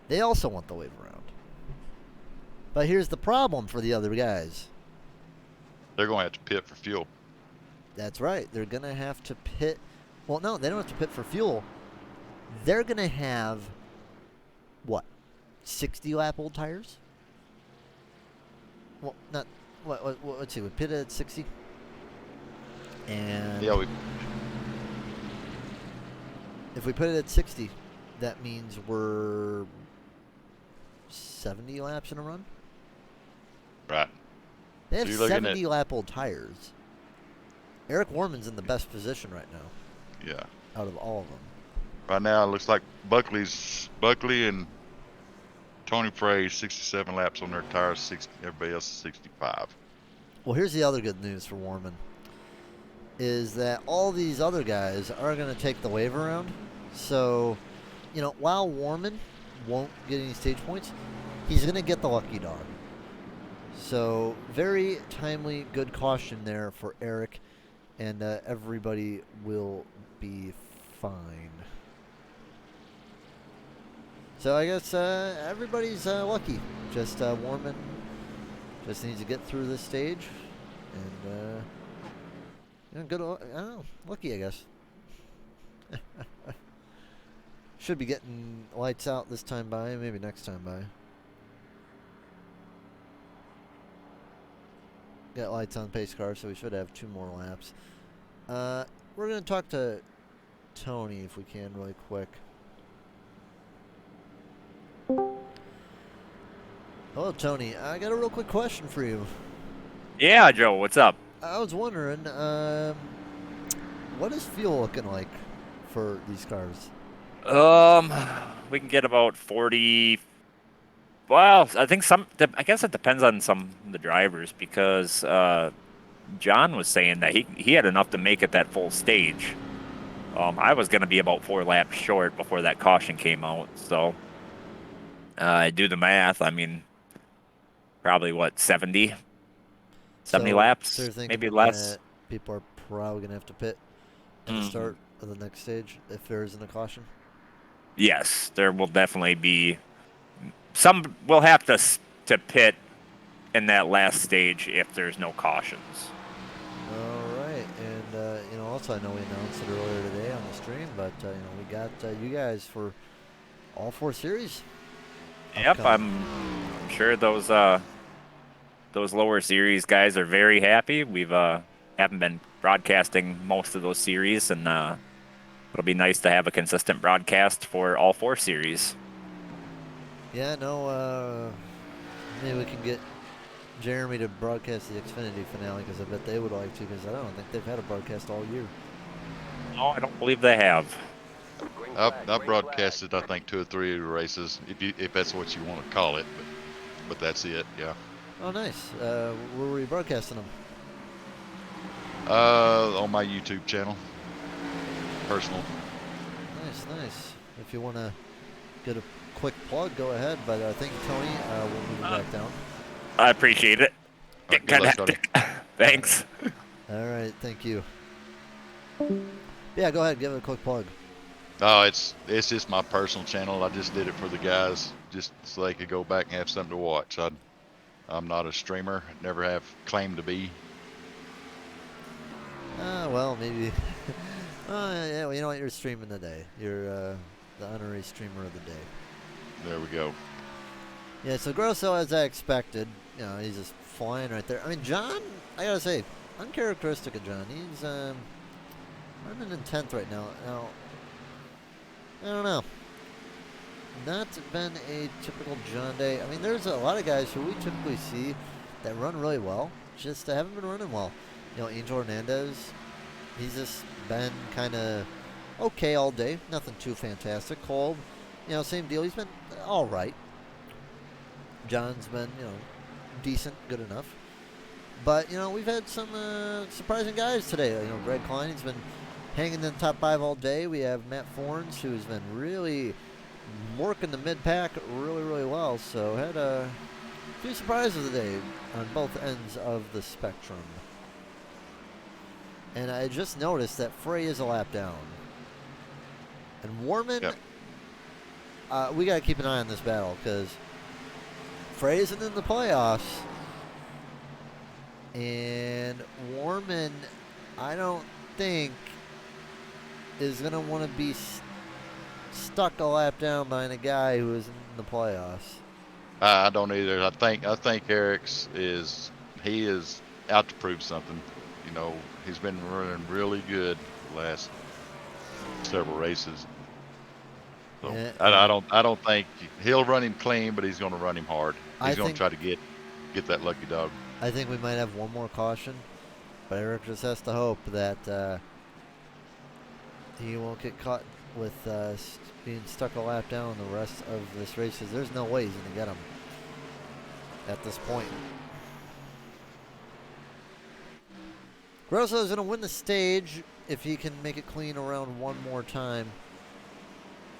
They also want the wave around. But here's the problem for the other guys. They're going to have to pit for fuel. That's right. They're going to have to pit. Well, no, they don't have to pit for fuel. They're going to have, what, 60 lap old tires? Well, not, let's see, we pitted at 60. And yeah, if we put it at 60, that means we're 70 laps in a run? Right. They have 70 lap old tires. Eric Warman's in the best position right now. Yeah. Out of all of them. Right now, it looks like Buckley and Tony Frey 67 laps on their tires. 60. Everybody else is 65. Well, here's the other good news for Warman. Is that all these other guys are going to take the wave around. So, while Warman won't get any stage points, he's going to get the lucky dog. So, very timely, good caution there for Eric, and everybody will be fine. So, I guess everybody's lucky. Just Warman just needs to get through this stage, and Good. I don't know. Lucky, I guess. Should be getting lights out this time by. Maybe next time by. Got lights on pace car, so we should have 2 more laps. We're gonna talk to Tony if we can, really quick. Hello, Tony. I got a real quick question for you. Yeah, Joe, what's up? I was wondering, what is fuel looking like for these cars? We can get about 40. Well, I think I guess it depends on some of the drivers because John was saying that he had enough to make it that full stage. I was going to be about 4 laps short before that caution came out. So I do the math. I mean, probably what, 70 So laps, they're thinking maybe less. that people are probably gonna have to pit at the start of the next stage if there isn't a caution. Yes, there will definitely be some. We'll have to pit in that last stage if there's no cautions. All right, and also I know we announced it earlier today on the stream, but we got you guys for all 4 series. Yep, upcoming. I'm sure those lower series guys are very happy. We've haven't been broadcasting most of those series, and it'll be nice to have a consistent broadcast for all 4 series. Yeah, no, maybe we can get Jeremy to broadcast the Xfinity finale because I bet they would like to because I don't think they've had a broadcast all year. No, I don't believe they have. I've broadcasted, I think, 2 or 3 races, if that's what you want to call it, but that's it. Yeah. Oh, nice. Where were you broadcasting them? On my YouTube channel, personal. Nice. If you want to get a quick plug, go ahead. But thank you, Tony. We'll move you back down. I appreciate it. All right, Kind good of luck, hectic. Thanks. All right, thank you. Yeah, go ahead. Give it a quick plug. No, it's just my personal channel. I just did it for the guys, just so they could go back and have something to watch. I'm not a streamer. Never have claimed to be. Well, maybe. Yeah, well, you know what? You're streaming today. You're the honorary streamer of the day. There we go. Yeah, so Grosso, as I expected, he's just flying right there. I mean, John, I gotta say, uncharacteristic of John. He's running in 10th right now. Now, I don't know. Not been a typical John day. I mean, there's a lot of guys who we typically see that run really well, just haven't been running well. Angel Hernandez, he's just been kind of okay all day. Nothing too fantastic. Kolb, same deal. He's been all right. John's been, decent, good enough. But, we've had some surprising guys today. Greg Klein, he's been hanging in the top 5 all day. We have Matt Forns, who's been really working the mid-pack really, really well. So had a few surprises today on both ends of the spectrum. And I just noticed that Frey is a lap down. And Warman, Yep. We got to keep an eye on this battle because Frey isn't in the playoffs. And Warman, I don't think, is going to want to be stuck a lap down behind a guy who is in the playoffs. I don't either. I think Eric's is out to prove something. He's been running really good the last several races. So Yeah, I don't think he'll run him clean, but he's going to run him hard. I He's going think- to try to get that lucky dog. I think we might have one more caution, but Eric just has to hope that he won't get caught with being stuck a lap down the rest of this race because there's no way he's going to get him at this point. Grosso is going to win the stage if he can make it clean around one more time.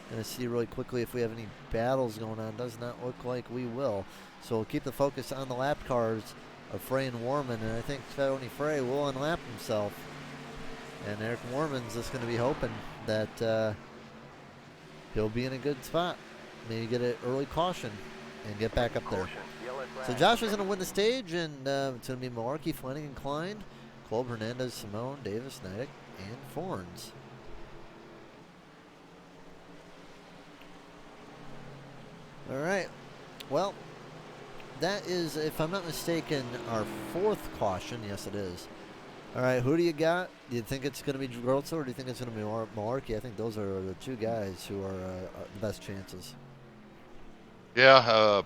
Going to see really quickly if we have any battles going on. Does not look like we will. So we'll keep the focus on the lap cars of Frey and Warman, and I think Tony Frey will unlap himself. And Eric Warman's just going to be hoping that he'll be in a good spot. Maybe get an early caution and get back up there. So Josh is going to win the stage, and it's going to be Malarkey, Flanagan, Klein, Kolb, Hernandez, Simone, Davis, Nidek, and Forns. All right. Well, that is, if I'm not mistaken, our 4th caution. Yes, it is. All right, who do you got? Do you think it's going to be Grosso or do you think it's going to be Malarkey? I think those are the 2 guys who are the best chances. Yeah,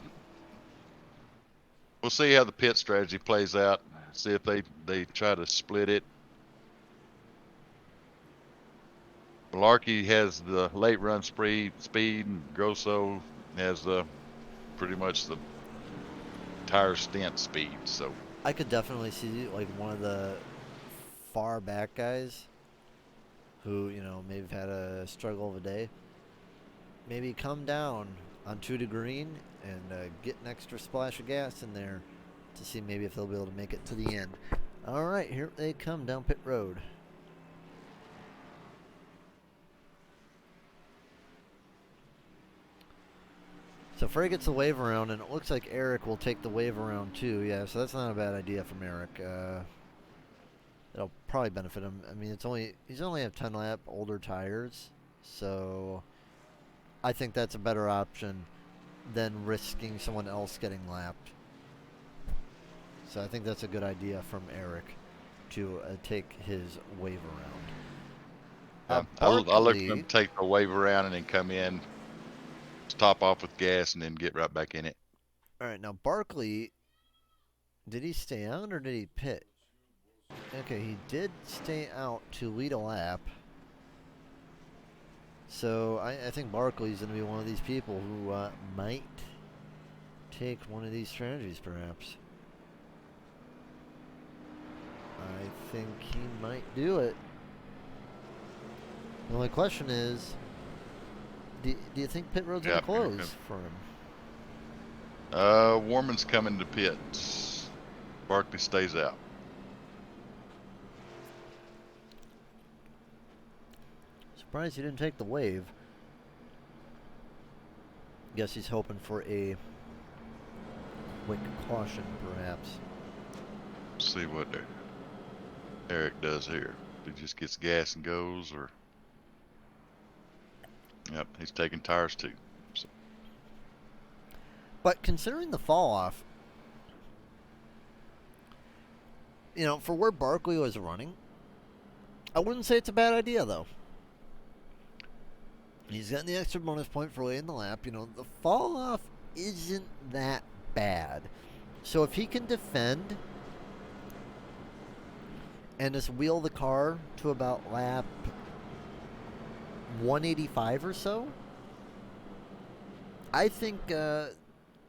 we'll see how the pit strategy plays out. See if they try to split it. Malarkey has the late run speed, and Grosso has pretty much the entire stint speed. So I could definitely see like one of the far back guys who, you know, maybe have had a struggle of a day, maybe come down onto the green and get an extra splash of gas in there to see maybe if they'll be able to make it to the end. All right, here they come down pit road. So Frey gets the wave around, and it looks like Eric will take the wave around too. Yeah, so that's not a bad idea from Eric. It'll probably benefit him. I mean, he's only have 10 lap older tires, so I think that's a better option than risking someone else getting lapped. So I think that's a good idea from Eric to take his wave around. I'll look for him to take the wave around and then come in, top off with gas, and then get right back in it. All right, now Barkley, did he stay out or did he pit? Okay, he did stay out to lead a lap. So I think Barkley's going to be one of these people who might take one of these strategies, perhaps. I think he might do it. The only question is, do you think pit road's going to close for him? Warman's coming to pits. Barkley stays out. Surprised he didn't take the wave. Guess he's hoping for a quick caution, perhaps. Let's see what Eric does here. If he just gets gas and goes, or yep, he's taking tires too. So. But considering the fall off, you know, for where Barkley was running, I wouldn't say it's a bad idea though. He's getting the extra bonus point for late in the lap. You know, the fall off isn't that bad. So if he can defend and just wheel the car to about lap 185 or so, I think, you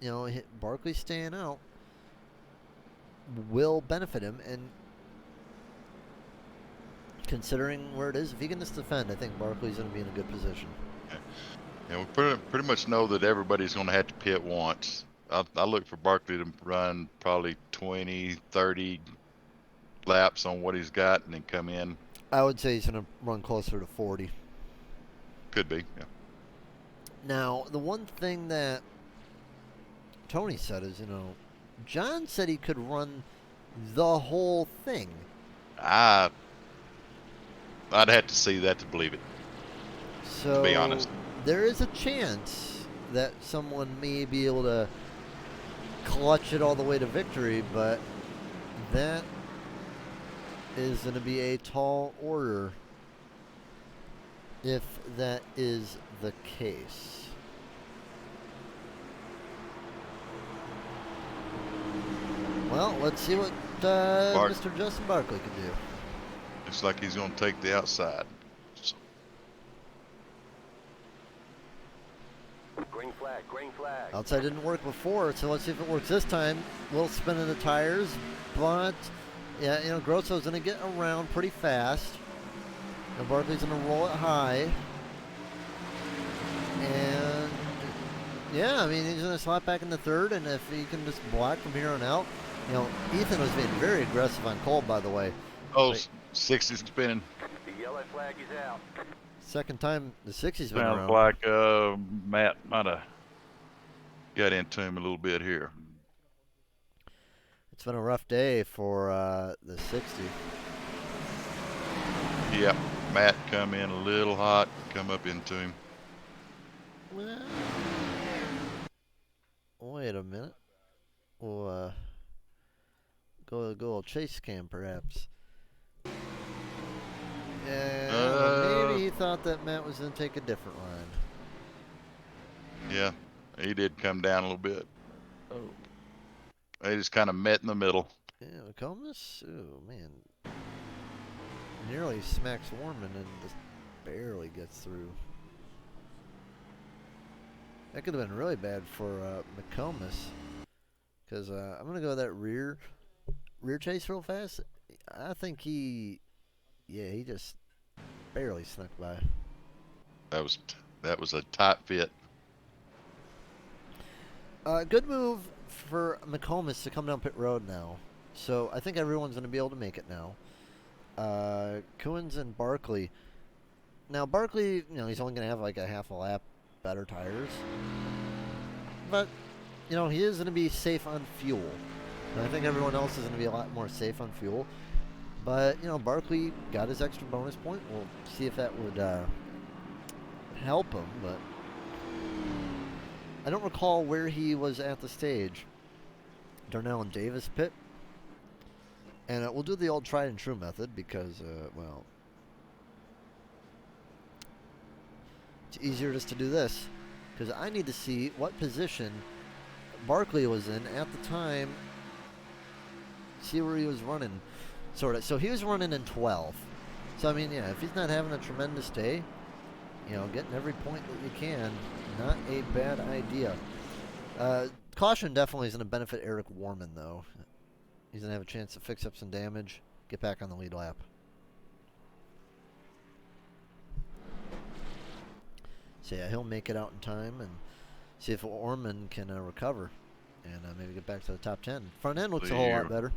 know, Barkley staying out will benefit him. And considering where it is, if he can just defend, I think Barkley's going to be in a good position. Yeah, we pretty much know that everybody's going to have to pit once. I look for Barkley to run probably 20, 30 laps on what he's got and then come in. I would say he's going to run closer to 40. Could be, yeah. Now, the one thing that Tony said is, you know, John said he could run the whole thing. I'd have to see that to believe it. So, to be honest, there is a chance that someone may be able to clutch it all the way to victory, but that is going to be a tall order if that is the case. Well, let's see what Mr. Justin Barkley can do. Looks like he's going to take the outside. So. Green flag, green flag. Outside didn't work before, so let's see if it works this time. A little spin in the tires, but yeah, you know, Grosso's going to get around pretty fast. And Barkley's going to roll it high. And yeah, I mean, he's going to slap back in the third, and if he can just block from here on out. You know, Ethan was being very aggressive on Kolb, by the way. Oh, 60's spinning. The yellow flag is out. Second time the 60's been Sounds around. like Matt might have got into him a little bit here. It's been a rough day for the 60. Yep. Matt come in a little hot, come up into him. Well, wait a minute. We'll go a chase cam perhaps. Yeah, maybe he thought that Matt was gonna take a different line. Yeah, he did come down a little bit. Oh. They just kind of met in the middle. Yeah, McComas? Oh man. Nearly smacks Warman and just barely gets through. That could have been really bad for McComas. Because I'm going to go that rear chase real fast. I think he just barely snuck by. That was a tight fit. Good move for McComas to come down pit road now. So I think everyone's going to be able to make it now. Coons and Barkley. Now Barkley, he's only going to have like a half a lap better tires. But, he is going to be safe on fuel. And I think everyone else is going to be a lot more safe on fuel. But, Barkley got his extra bonus point. We'll see if that would help him. But I don't recall where he was at the stage. Darnell and Davis pit. And we'll do the old tried and true method because, well, it's easier just to do this. Because I need to see what position Barkley was in at the time. See where he was running, sort of. So he was running in 12th. So, I mean, yeah, if he's not having a tremendous day, getting every point that you can, not a bad idea. Caution definitely is going to benefit Eric Warman, though. He's going to have a chance to fix up some damage, get back on the lead lap. So, yeah, he'll make it out in time and see if Orman can recover and maybe get back to the top 10. Front end looks a whole lot better.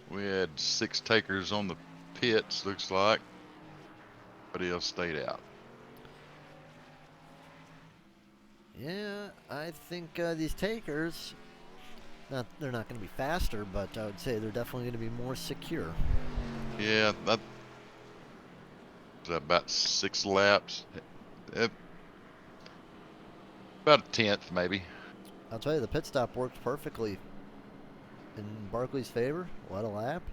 We had 6 takers on the pits, looks like. Everybody else stayed out. Yeah, I think these takers, they're not going to be faster, but I would say they're definitely going to be more secure. Yeah, that was about 6 laps. About a 10th, maybe. I'll tell you, the pit stop worked perfectly in Barkley's favor. What a lap.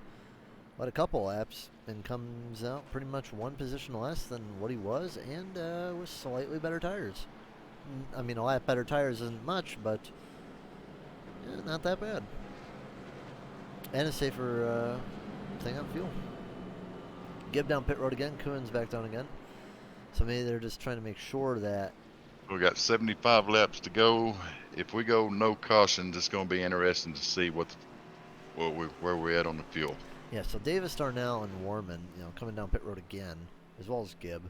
What a couple laps. And comes out pretty much 1 position less than what he was and with slightly better tires. I mean, a lap better tires isn't much, but not that bad. And a safer thing on fuel. Gibb down pit road again. Coons back down again. So maybe they're just trying to make sure that... We got 75 laps to go. If we go no cautions, it's going to be interesting to see where we're at on the fuel. Yeah, so Davis, Darnell, and Warman, coming down pit road again, as well as Gibb.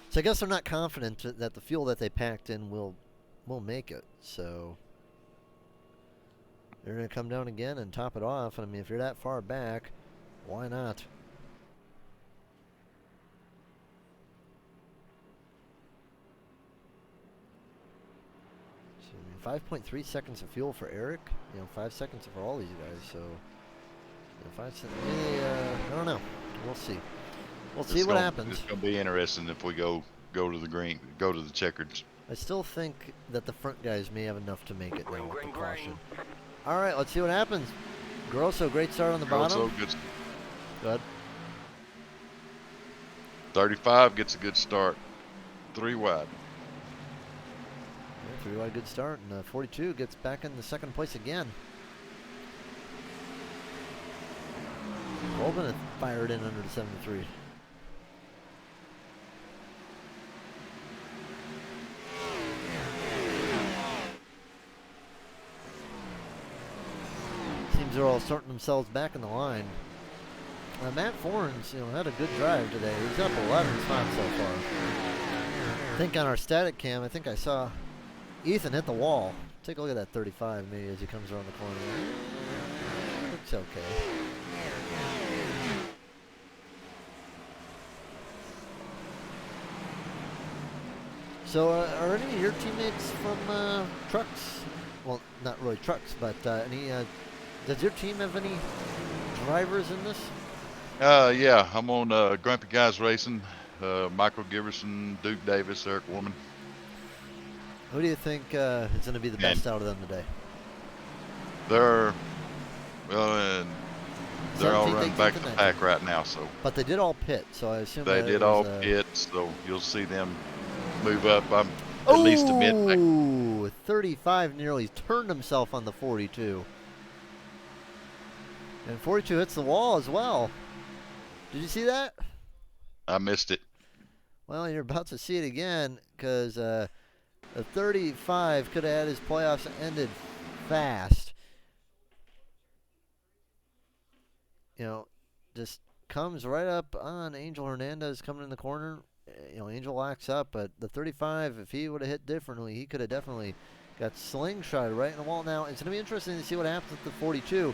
So I guess they're not confident that the fuel that they packed in will make it. So they're going to come down again and top it off. And I mean, if you're that far back, why not? So, I mean, 5.3 seconds of fuel for Eric. 5 seconds for all these guys. So 5 seconds. I don't know. We'll see. We'll see what happens. It's going to be interesting if we go to the green, go to the checkers. I still think that the front guys may have enough to make it now with the caution. All right, let's see what happens. Grosso, great start on the bottom. Good. Good. 35 gets a good start. 3 wide. Yeah, 3 wide, good start. And 42 gets back in the second place again. Colvin fired in under the 73. Seems they're all sorting themselves back in the line. Matt Forens, had a good drive today. He's up 11 spots so far. I think on our static cam, I think I saw Ethan hit the wall. Take a look at that 35 maybe as he comes around the corner. Looks okay. So, are any of your teammates from trucks? Well, not really trucks, but does your team have any drivers in this? Yeah, I'm on Grumpy Guys Racing. Michael Giverson, Duke Davis, Eric Woman, Who do you think is going to be the and best out of them today? they're well, and they're all 17th, running 18th, back and the 19th. pack right now. So But they did all pit, so I assume they that did it was, all pit. So you'll see them move up. I'm at least a mid pack. Oh, 35 nearly turned himself on the 42. And 42 hits the wall as well. Did you see that? I missed it. Well, you're about to see it again because the 35 could have had his playoffs ended fast. You know, just comes right up on Angel Hernandez coming in the corner. You know, Angel locks up, but the 35, if he would have hit differently, he could have definitely got slingshot right in the wall. Now, it's going to be interesting to see what happens with the 42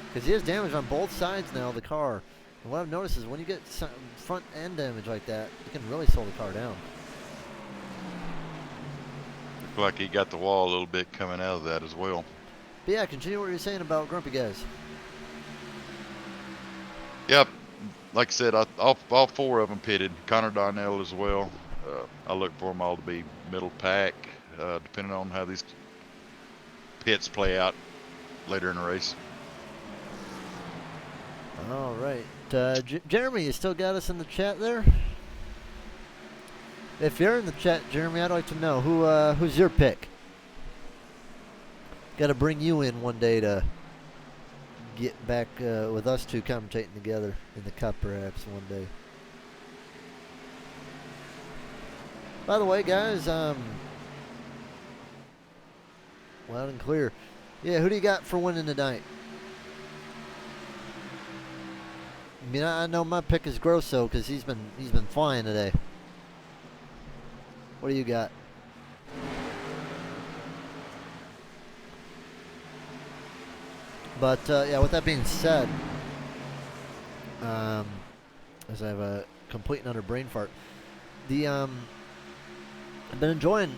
because he has damage on both sides now of the car. And what I've noticed is when you get some front end damage like that, it can really slow the car down. Looked like he got the wall a little bit coming out of that as well. But yeah, continue what you're saying about Grumpy Guys. Yep. Like I said, all four of them pitted. Connor Darnell as well. I look for them all to be middle pack, depending on how these pits play out later in the race. All right. Jeremy, you still got us in the chat there? If you're in the chat, Jeremy, I'd like to know who's your pick. Got to bring you in one day to get back with us two commentating together in the cup perhaps one day. By the way, guys, loud and clear. Yeah, who do you got for winning tonight? I mean, I know my pick is Grosso because he's been flying today. What do you got? But yeah, with that being said, as I have a complete and utter brain fart, I've been enjoying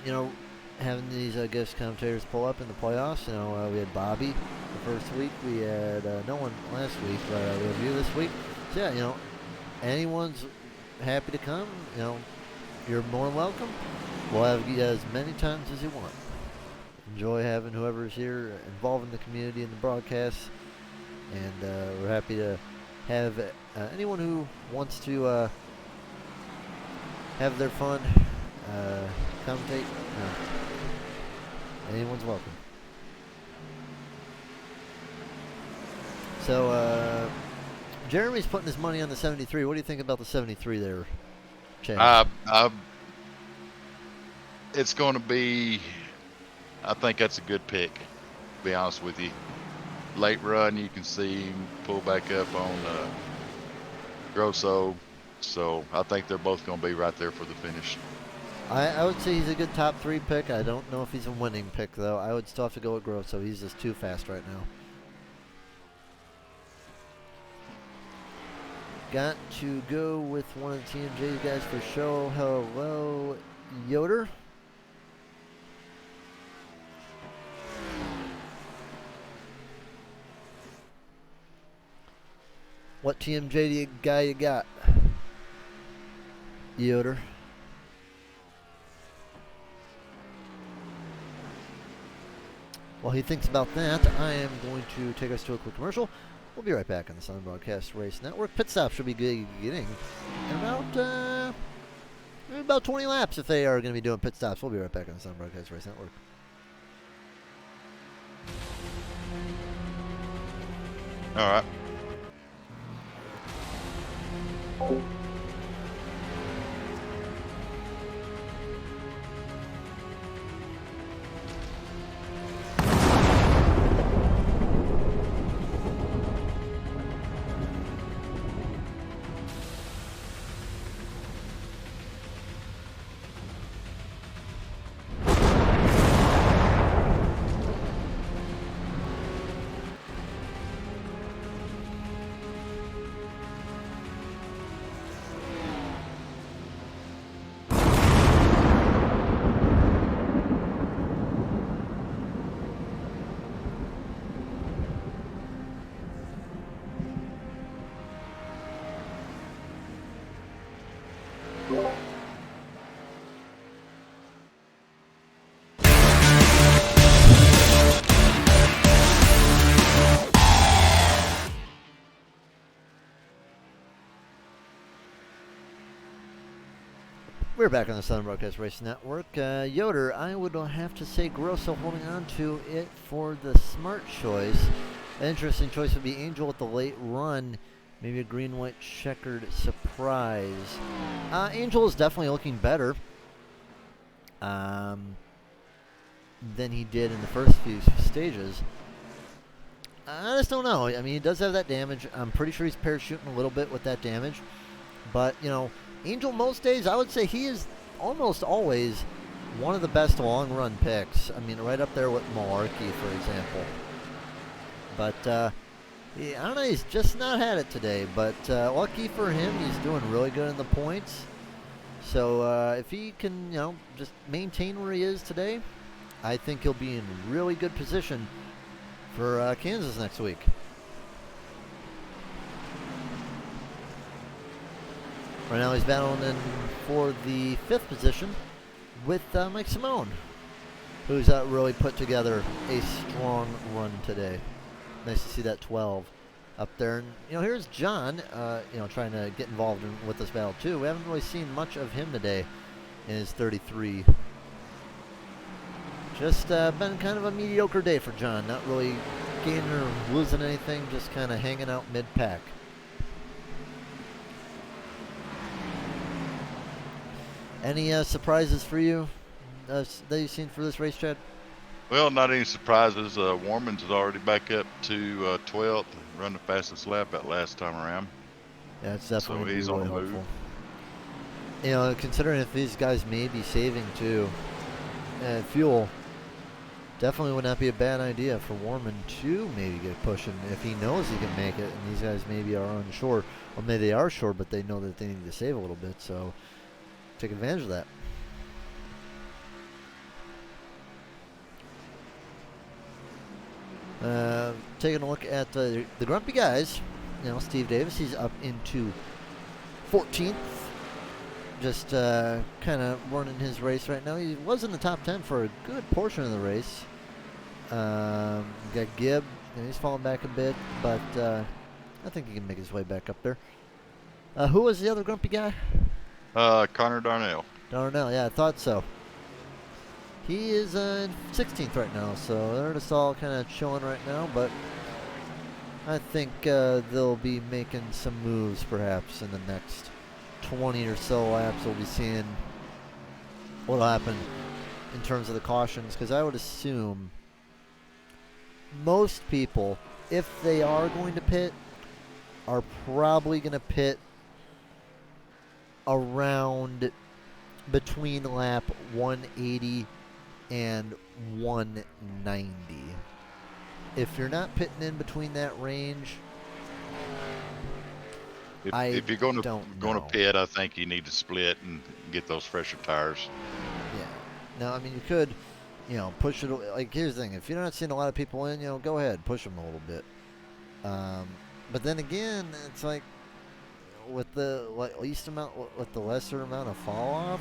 having these guest commentators pull up in the playoffs. We had Bobby the first week, we had no one last week, but we have you this week. So yeah, anyone's happy to come. You're more than welcome. We'll have you as many times as you want. Enjoy having whoever's here involved in the community and the broadcast, and we're happy to have anyone who wants to have their fun commentate. Anyone's welcome. So Jeremy's putting his money on the 73. What do you think about the 73 there, Chad? It's going to be. I think that's a good pick, to be honest with you. Late run, you can see him pull back up on Grosso. So I think they're both going to be right there for the finish. I would say he's a good top 3 pick. I don't know if he's a winning pick, though. I would still have to go with Grosso. He's just too fast right now. Got to go with one of the TMJ guys for show. Hello, Yoder. What TMJ guy you got? Yoder. While he thinks about that, I am going to take us to a quick commercial. We'll be right back on the Southern Broadcast Race Network. Pit stop should be beginning in about 20 laps if they are going to be doing pit stops. We'll be right back on the Southern Broadcast Race Network. All right. We're back on the Southern Broadcast Racing Network. Yoder, I would have to say Grosso holding on to it for the smart choice. An interesting choice would be Angel with the late run. Maybe a green-white checkered surprise. Angel is definitely looking better than he did in the first few stages. I just don't know. I mean, he does have that damage. I'm pretty sure he's parachuting a little bit with that damage. But, you know, Angel most days, I would say he is almost always one of the best long-run picks. I mean, right up there with Malarkey, for example. But, I don't know, he's just not had it today. But lucky for him, he's doing really good in the points. So if he can, you know, just maintain where he is today, I think he'll be in really good position for Kansas next week. Right now he's battling in for the 5th position with Mike Simone, who's really put together a strong run today. Nice to see that 12 up there. And, you know, here's John, you know, trying to get involved with this battle too. We haven't really seen much of him today in his 33. Just been kind of a mediocre day for John. Not really gaining or losing anything, just kind of hanging out mid-pack. Any surprises for you that you've seen for this race, Chad? Well, not any surprises. Warman's is already back up to 12th, run the fastest lap that last time around. Yeah, it's definitely So he's really on the helpful. move. You know, considering if these guys may be saving too, fuel, definitely would not be a bad idea for Warman to maybe get pushing if he knows he can make it, and these guys maybe are unsure. Well, maybe they are sure, but they know that they need to save a little bit, so take advantage of that. Taking a look at the grumpy guys, you know, Steve Davis, he's up into 14th. Just kind of running his race right now. He was in the top 10 for a good portion of the race. Got Gibb, and he's falling back a bit, but I think he can make his way back up there. Who was the other grumpy guy? Connor Darnell. Darnell, yeah, I thought so. He is in 16th right now, so they're just all kind of chilling right now, but I think they'll be making some moves perhaps in the next 20 or so laps. We'll be seeing what'll happen in terms of the cautions, because I would assume most people, if they are going to pit, are probably going to pit around between lap 180 and 190. If you're not pitting in between that range, If you're going to know. pit, I think you need to split and get those fresher tires. Yeah. Now, I mean, you could, you know, push it. Like, here's the thing: if you're not seeing a lot of people in, you know, go ahead, push them a little bit. But then again, it's like with the with the lesser amount of fall off,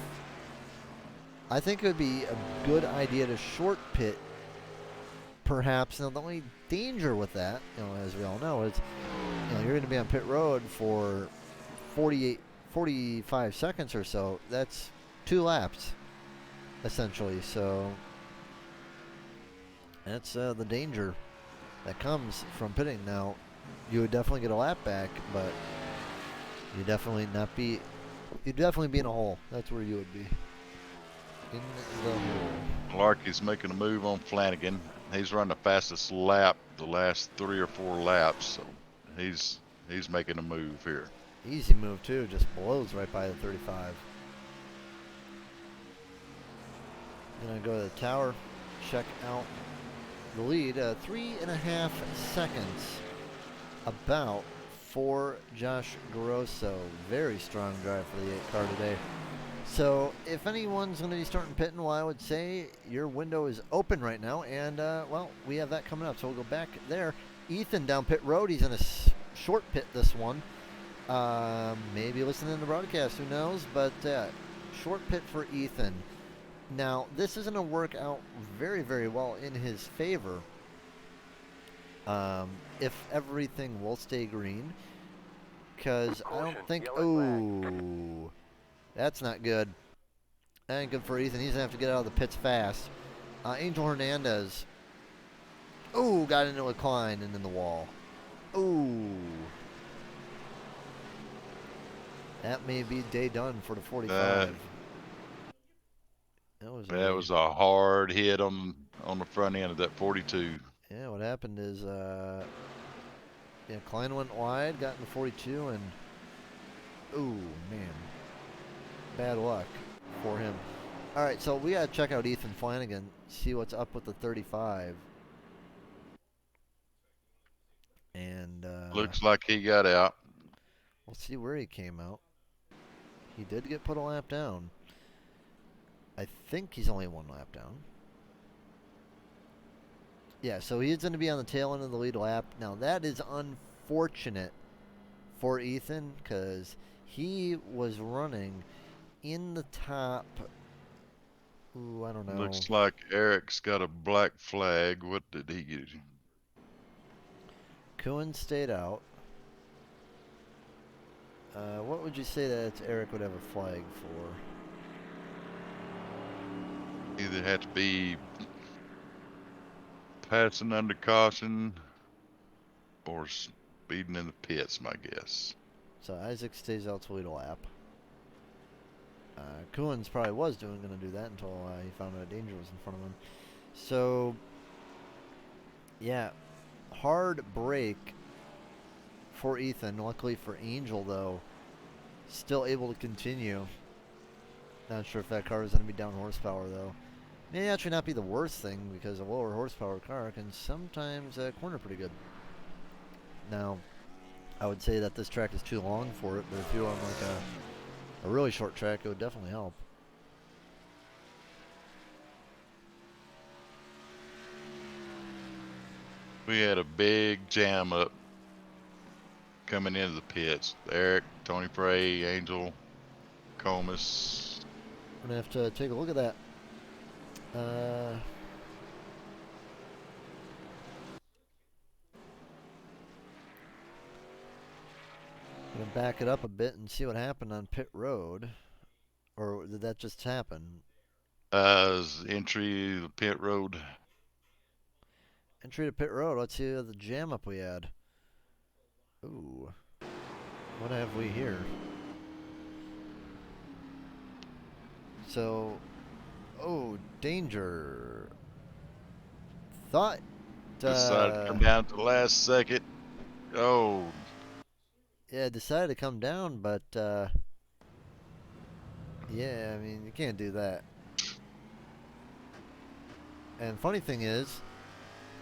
I think it would be a good idea to short pit. Perhaps. Now, the only danger with that, you know, as we all know, is, you know, you're going to be on pit road for 45 seconds or so. That's 2 laps, essentially. So that's the danger that comes from pitting. Now, you would definitely get a lap back, but you'd definitely be in a hole. That's where you would be. In the hole. Larky's making a move on Flanagan. He's run the fastest lap the last 3 or 4 laps, so he's making a move here. Easy move too, just blows right by the 35. Gonna go to the tower, check out the lead. 3.5 seconds about for Josh Grosso. Very strong drive for the 8 car today. So if anyone's going to be starting pitting, well, I would say your window is open right now, and well, we have that coming up, so we'll go back there. Ethan down pit road. He's in a short pit this one. Maybe listening to the broadcast, who knows? But short pit for Ethan. Now, this is going to work out very, very well in his favor if everything will stay green, because I don't think... Oh, that's not good. That ain't good for Ethan. He's going to have to get out of the pits fast. Angel Hernandez. Ooh, got into a climb and in the wall. Ooh. That may be day done for the 45. That was a hard hit on the front end of that 42. Yeah, what happened is, Klein went wide, got in the 42, and ooh, man, bad luck for him. All right, so we got to check out Ethan Flanagan, see what's up with the 35. And Looks like he got out. we'll see where he came out. He did get put a lap down. I think he's only one lap down. Yeah, so he's going to be on the tail end of the lead lap. Now, that is unfortunate for Ethan because he was running in the top. Ooh, I don't know. Looks like Eric's got a black flag. What did he get? Cohen stayed out. What would you say that Eric would have a flag for? Either had to be passing under caution or speeding in the pits, my guess. So Isaac stays out to lead a lap. Cohen's probably was going to do that until he found out danger was in front of him. So, yeah, hard break for Ethan. Luckily for Angel, though, still able to continue. Not sure if that car is going to be down horsepower, though. May actually not be the worst thing because a lower horsepower car can sometimes corner pretty good. Now, I would say that this track is too long for it, but if you're on like a really short track, it would definitely help. We had a big jam up coming into the pits. Eric, Tony Frey, Angel, Comus. I'm going to have to take a look at that. I'm going to back it up a bit and see what happened on pit road. Or did that just happen? Entry to the pit road. Entry to pit road. Let's see the jam up we had. Ooh. What have we here? So, oh, danger. Thought. Decided to come down to the last second. Oh. Yeah, decided to come down, but yeah, I mean, you can't do that. And funny thing is,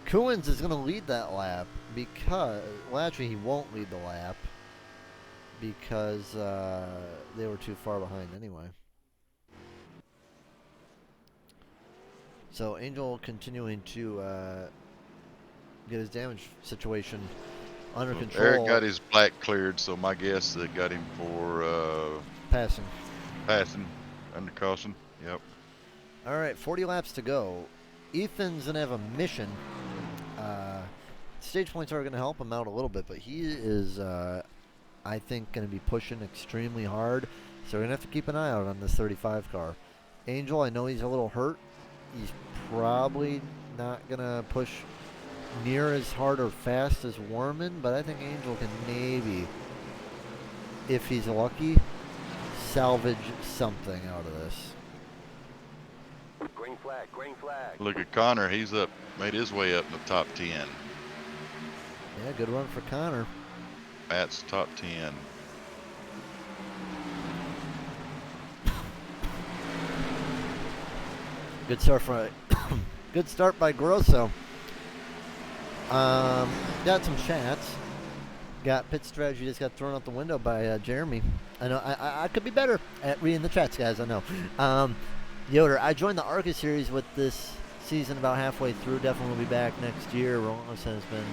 Coons is going to lead that lap because, well, actually, he won't lead the lap because they were too far behind anyway. So Angel continuing to get his damage situation under control. Eric got his black cleared, so my guess they got him for passing. Passing under caution. Yep. All right, 40 laps to go. Ethan's gonna have a mission. Stage points are gonna help him out a little bit, but he is, I think, gonna be pushing extremely hard. So we're gonna have to keep an eye out on this 35 car. Angel, I know he's a little hurt. He's probably not gonna push near as hard or fast as Warman, but I think Angel can maybe, if he's lucky, salvage something out of this. Green flag, green flag. Look at Connor. He's up, made his way up in the top 10. Yeah, good run for Connor. Matt's top 10. Good start for good start by Grosso. Got some chats. Got pit strategy just got thrown out the window by Jeremy. I know I could be better at reading the chats, guys. I know. Yoder, I joined the ARCA series with this season about halfway through. Definitely will be back next year. Relentless has been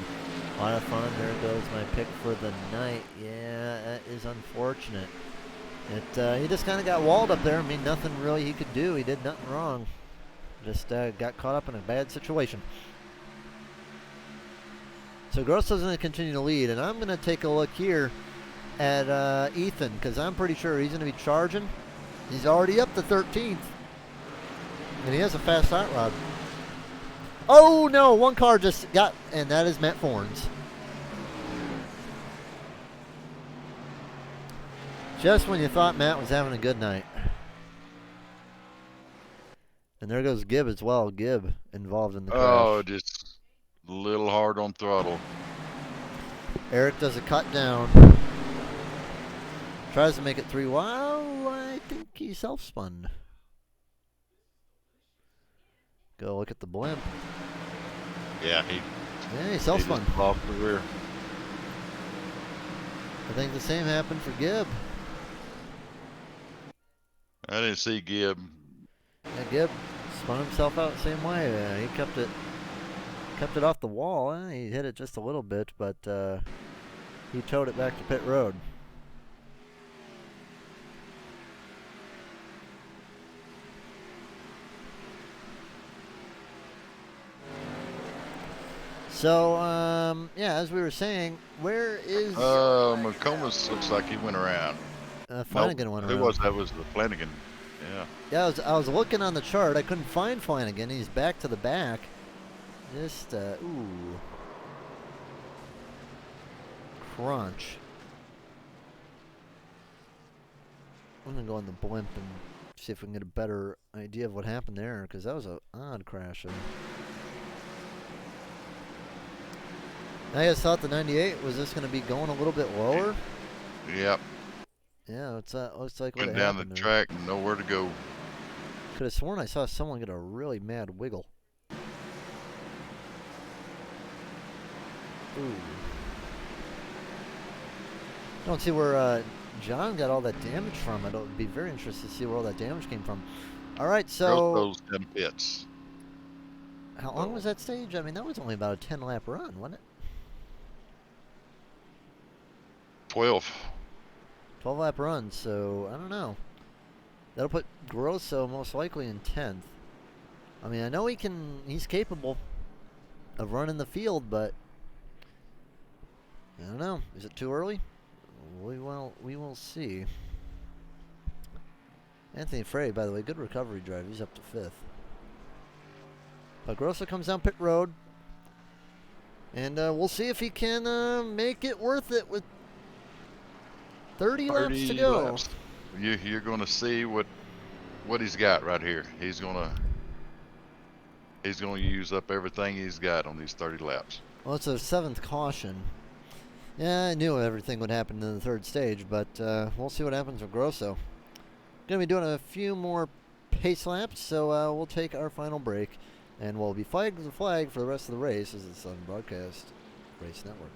a lot of fun. There goes my pick for the night. Yeah, that is unfortunate. He just kind of got walled up there. I mean, nothing really he could do. He did nothing wrong. Just got caught up in a bad situation. So Grosso's going to continue to lead, and I'm going to take a look here at Ethan, because I'm pretty sure he's going to be charging. He's already up to 13th. And he has a fast hot rod. Oh no, one car just got, and that is Matt Forns. Just when you thought Matt was having a good night. And there goes Gibb as well. Gibb involved in the crash. Oh, just a little hard on throttle. Eric does a cut down. Tries to make it 3. Wow, I think he self-spun. Go look at the blimp. Yeah, He self-spun. just off the rear. I think the same happened for Gibb. I didn't see Gibb. Yeah, Gibb spun himself out the same way. He kept it off the wall. He hit it just a little bit, but he towed it back to pit road. So, yeah, as we were saying, where is... McComas looks like he went around. Flanagan went around. That was the Flanagan. Yeah. Yeah, I was looking on the chart. I couldn't find Flanagan. He's back to the back. Just, ooh. Crunch. I'm going to go on the blimp and see if we can get a better idea of what happened there, because that was an odd crash. I just thought the 98 was just going to be going a little bit lower. Yep. Yeah, it's looks like what Went it down the happened there. track and nowhere to go. Could have sworn I saw someone get a really mad wiggle. Ooh. Don't see where John got all that damage from. I'd be very interested to see where all that damage came from. All right, so Those 10 pits. how long was that stage? I mean, that was only about a 10-lap run, wasn't it? 12. 12-lap run, so I don't know. That'll put Grosso most likely in 10th. I mean, I know he's capable of running the field, but I don't know. Is it too early? We will see. Anthony Frey, by the way, good recovery drive. He's up to 5th. But Grosso comes down pit road, and we'll see if he can make it worth it with 30 laps to go. Laps. You're going to see what he's got right here. He's going to use up everything he's got on these 30 laps. Well, it's a 7th caution. Yeah, I knew everything would happen in the 3rd stage, but we'll see what happens with Grosso. Going to be doing a few more pace laps, so we'll take our final break, and we'll be flagging the flag for the rest of the race as it's on Broadcast Race Network.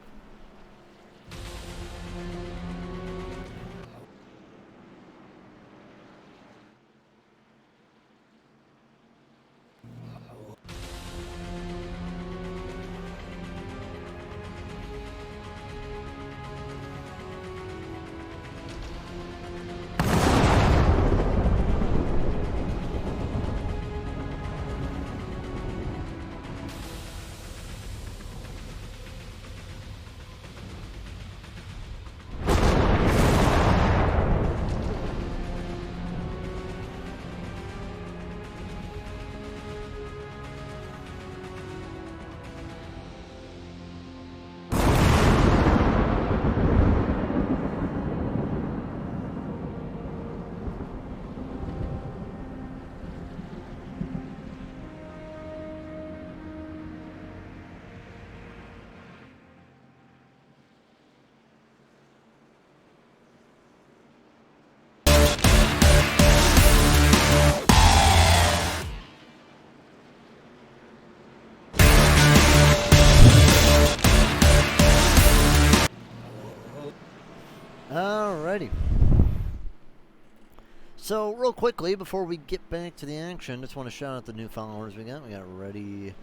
Alrighty. So, real quickly, before we get back to the action, just want to shout out the new followers we got. We got Ready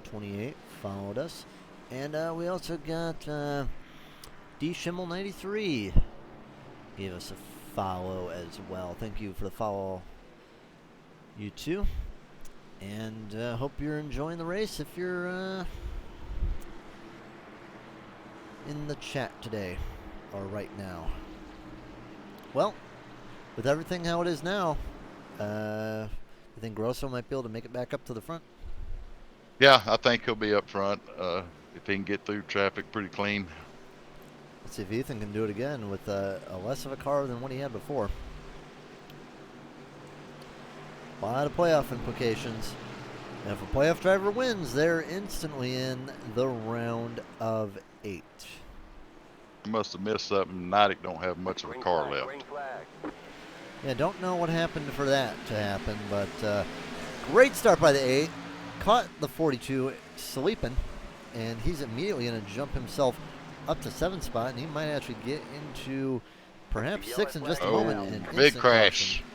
28 followed us. And we also got D Schimmel 93 gave us a follow as well. Thank you for the follow, you too. And hope you're enjoying the race if you're in the chat today or right now. Well, with everything how it is now, You think Grosso might be able to make it back up to the front? Yeah, I think he'll be up front if he can get through traffic pretty clean. Let's see if Ethan can do it again with a less of a car than what he had before. A lot of playoff implications. And if a playoff driver wins, they're instantly in the round of 8. He must have missed something. Natick don't have much of a car left. Green flag. Yeah, don't know what happened for that to happen, but great start by the 8. Caught the 42 sleeping, and he's immediately going to jump himself up to 7th spot, and he might actually get into perhaps 6 in just a moment. And Big instant crash. caution.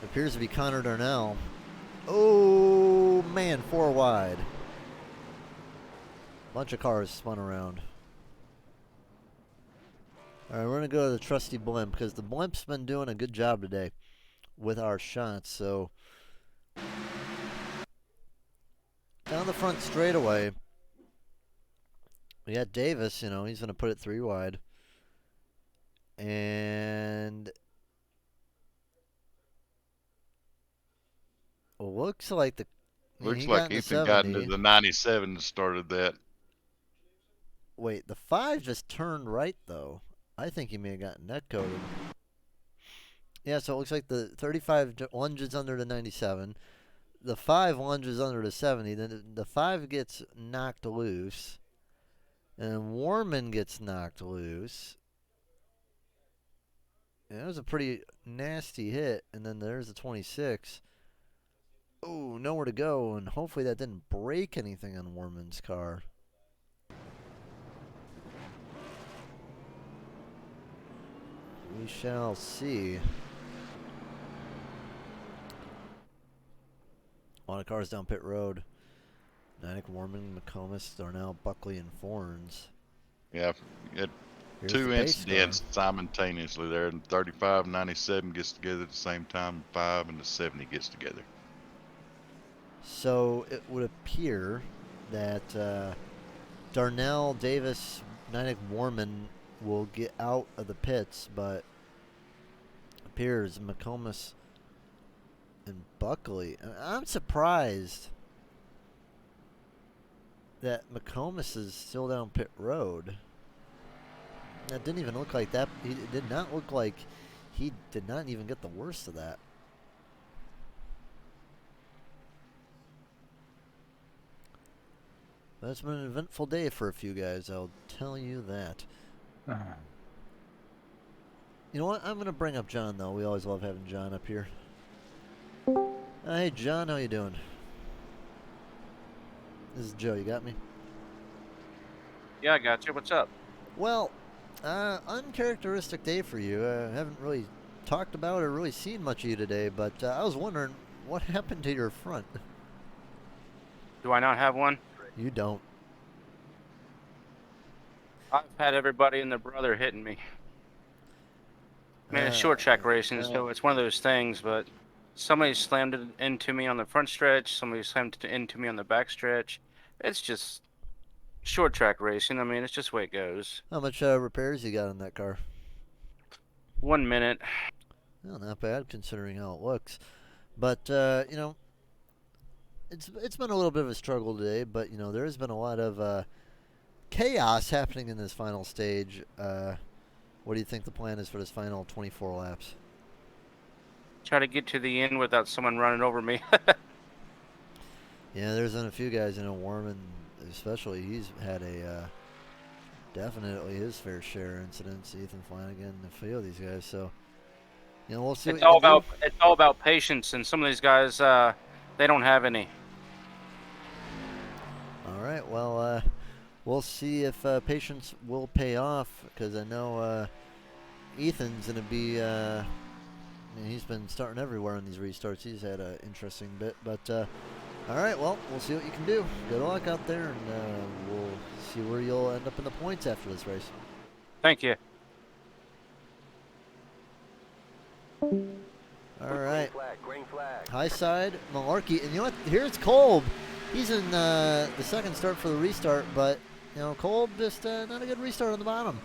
It appears to be Connor Darnell. Oh, man, 4 wide. Bunch of cars spun around. All right, we're going to go to the trusty blimp because the blimp's been doing a good job today with our shots. So down the front straightaway, we got Davis. You know, he's going to put it 3 wide. And looks like the Looks like Ethan got into the 97 and started that. Wait, the 5 just turned right though. I think he may have gotten net coded. Yeah, so it looks like the 35 lunges under the 97. The 5 lunges under the 70. Then the 5 gets knocked loose. And Warman gets knocked loose. Yeah, that was a pretty nasty hit. And then there's the 26. Oh, nowhere to go. And hopefully that didn't break anything on Warman's car. We shall see. A lot of cars down pit road. Natick, Warman, McComas, Darnell, Buckley, and Forns. Yeah, you had Here's 2 the pace incidents car. simultaneously there. And 35 and 97 gets together at the same time. 5 and the 70 gets together. So it would appear that Darnell, Davis, Natick, Warman will get out of the pits, but it appears McComas and Buckley. I'm surprised that McComas is still down pit road. That didn't even look like that. It did not look like he did not even get the worst of that. But it's been an eventful day for a few guys, I'll tell you that. You know what? I'm going to bring up John, though. We always love having John up here. Hey, John, how you doing? This is Joe. You got me? Yeah, I got you. What's up? Well, uncharacteristic day for you. I haven't really talked about or really seen much of you today, but I was wondering what happened to your front. Do I not have one? You don't. I've had everybody and their brother hitting me. Man, it's short track racing, so it's one of those things, but somebody slammed it into me on the front stretch, somebody slammed it into me on the back stretch. It's just short track racing. I mean, it's just the way it goes. How much repairs you got on that car? 1 minute. Well, not bad considering how it looks. But, you know, it's been a little bit of a struggle today, but, you know, there has been a lot of chaos happening in this final stage. What do you think the plan is for this final 24 laps? Try to get to the end without someone running over me. Yeah, there's been a few guys, you know, Warman especially, he's had a definitely his fair share of incidents. Ethan Flanagan, a few of these guys. So, you know, we'll see. It's all about patience, and some of these guys, they don't have any. All right, well, we'll see if patience will pay off, because I know Ethan's going to be, he's been starting everywhere on these restarts. He's had an interesting bit, but all right, well, we'll see what you can do. Good luck out there, and we'll see where you'll end up in the points after this race. Thank you. All right. Green flag. High side, Malarkey. And you know what? Here's Kolb. He's in the second start for the restart, but, you know, Kolb just not a good restart on the bottom.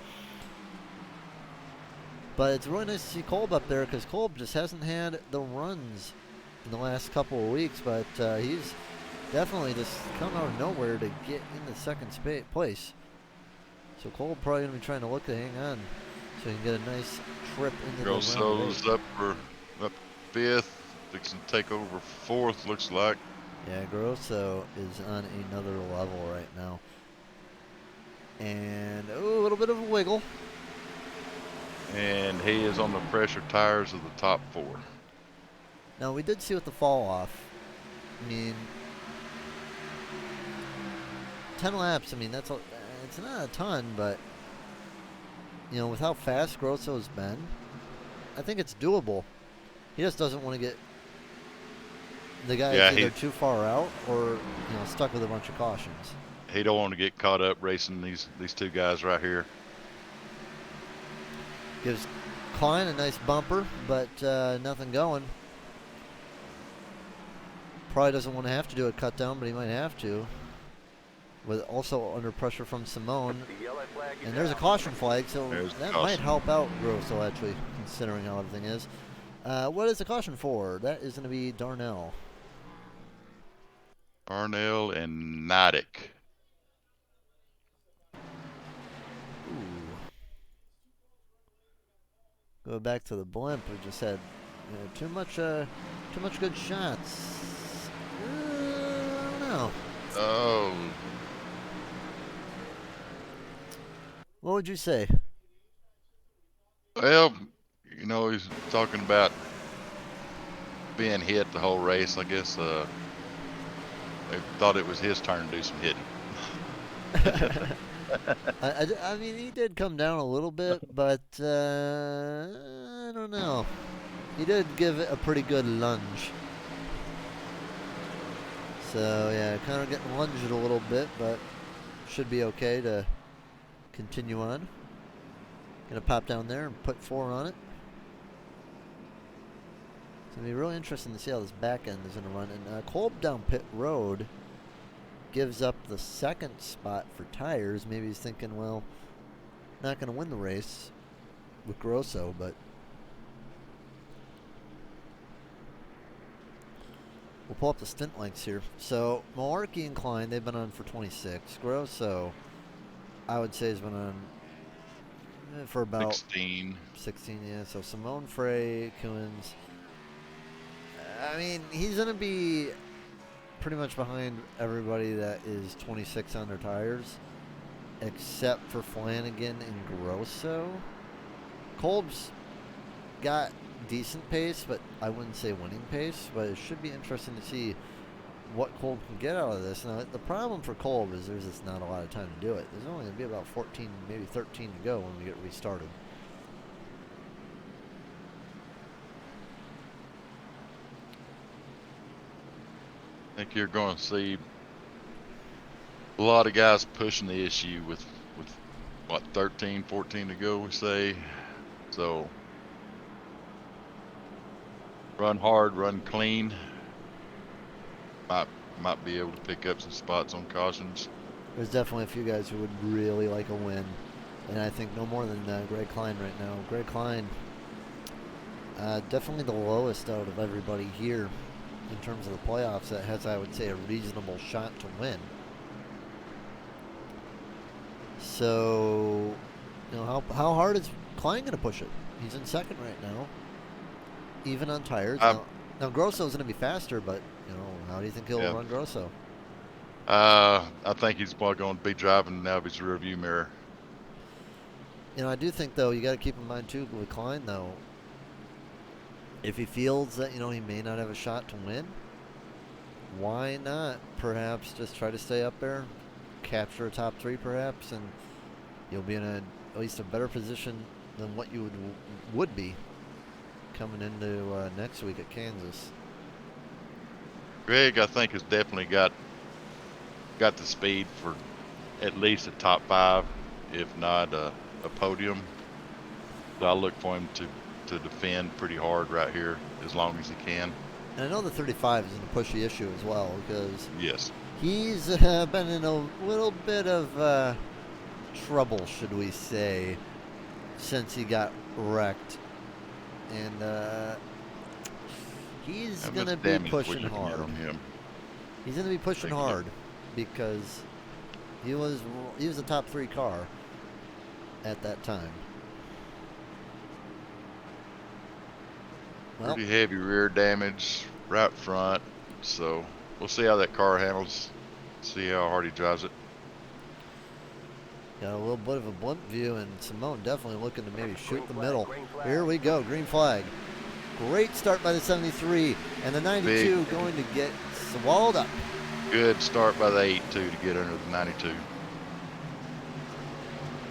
But it's really nice to see Kolb up there because Kolb just hasn't had the runs in the last couple of weeks, but he's definitely just come out of nowhere to get in the second place. So Kolb probably going to be trying to look to hang on so he can get a nice trip into the round Grosso's up 5th. Fixing to take over 4th, looks like. Yeah, Grosso is on another level right now. And, a little bit of a wiggle. And he is on the pressure tires of the top 4. Now, we did see with the fall off. I mean, 10 laps, I mean, it's not a ton, but, you know, with how fast Grosso's been, I think it's doable. He just doesn't want to get the guys either too far out or, you know, stuck with a bunch of cautions. He don't want to get caught up racing these two guys right here. Gives Klein a nice bumper, but nothing going. Probably doesn't want to have to do a cut down, but he might have to. With also under pressure from Simone. And there's a caution flag, so that might help out Grosso, actually, considering how everything is. What is the caution for? That is going to be Darnell. Darnell and Nodick. Go back to the blimp. We just had too much good shots. I don't know. Oh. What would you say? Well, you know, he's talking about being hit the whole race. I guess they thought it was his turn to do some hitting. I mean, he did come down a little bit, but I don't know. He did give it a pretty good lunge. So, yeah, kind of getting lunged a little bit, but should be okay to continue on. Gonna pop down there and put 4 on it. It's gonna be really interesting to see how this back end is gonna run. And Kolb down pit road gives up the second spot for tires. Maybe he's thinking, well, not gonna win the race with Grosso, but we'll pull up the stint lengths here. So Malarkey and Klein, they've been on for 26. Grosso, I would say, has been on for about 16. 16, yeah. So Simone, Frey, Kuhns. I mean, he's going to be pretty much behind everybody that is 26 on their tires, except for Flanagan and Grosso. Kolb's got decent pace, but I wouldn't say winning pace. But it should be interesting to see what Kolb can get out of this. Now, the problem for Kolb is there's just not a lot of time to do it. There's only going to be about 14, maybe 13 to go when we get restarted. I think you're going to see a lot of guys pushing the issue with what, 13, 14 to go, we say. So run hard, run clean. Might be able to pick up some spots on cautions. There's definitely a few guys who would really like a win, and I think no more than Greg Klein right now. Greg Klein, definitely the lowest out of everybody here in terms of the playoffs that has, I would say, a reasonable shot to win. So, you know, how hard is Klein going to push it? He's in second right now, even on tires. Now Grosso's going to be faster, but you know, how do you think he'll run Grosso? I think he's probably going to be driving now of his rearview mirror. You know, I do think, though, you got to keep in mind, too, with Klein, though, if he feels that, you know, he may not have a shot to win, why not perhaps just try to stay up there, capture a top 3 perhaps, and you'll be in at least a better position than what you would be coming into next week at Kansas. Greg, I think, has definitely got the speed for at least a top 5, if not a podium. So I look for him to defend pretty hard right here as long as he can. And I know the 35 is a pushy issue as well, because yes, he's been in a little bit of trouble, should we say, since he got wrecked. And he's How going much to be damage we pushing looking at hard. on him? He's going to be pushing Take a look. hard because he was a top 3 car at that time. Well, Pretty heavy rear damage right front, so we'll see how that car handles. See how hard he drives it. got a little bit of a blimp view, and Simone definitely looking to maybe shoot the flag, middle. green flag. Here we go, green flag. Great start by the 73, and the 92 going to get swallowed up. Good start by the 82 to get under the 92.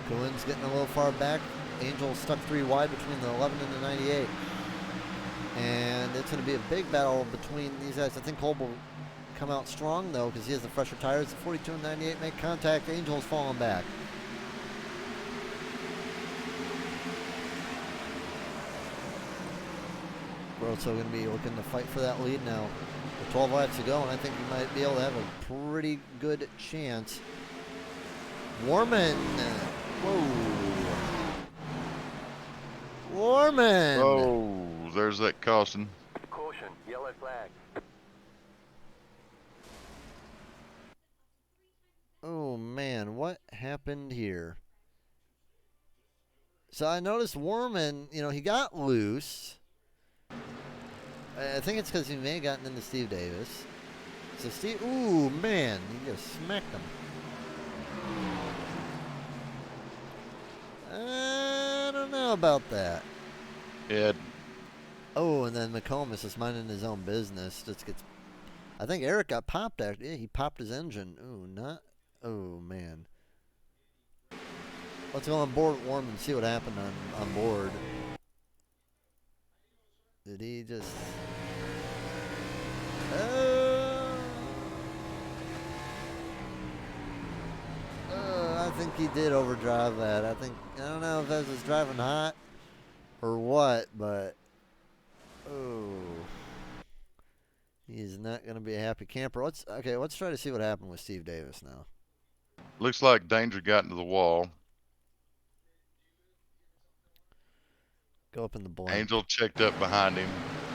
Cohen's getting a little far back. Angel stuck 3 wide between the 11 and the 98. And it's going to be a big battle between these guys. I think Kolb will come out strong, though, because he has the fresher tires. The 42 and 98 make contact. Angel's falling back. We're also going to be looking to fight for that lead now. With 12 laps to go, and I think we might be able to have a pretty good chance. Warman. Whoa. Warman. Oh, there's that caution. Caution, yellow flag. Oh man, what happened here? So I noticed Warman, he got loose. I think it's because he may have gotten into Steve Davis. So Steve, ooh man, he just smacked him. I don't know about that. Yeah, Oh, and then McComas is minding his own business. Just gets. I think Eric got popped. Actually, yeah, he popped his engine. Ooh, not. Oh man. Let's go on board with Warman and see what happened on board. Did he just? I think he did overdrive that. I don't know if that was driving hot or what, but he's not going to be a happy camper. Let's try to see what happened with Steve Davis now. looks like Danger got into the wall. Go up in the blank. Angel checked up behind him.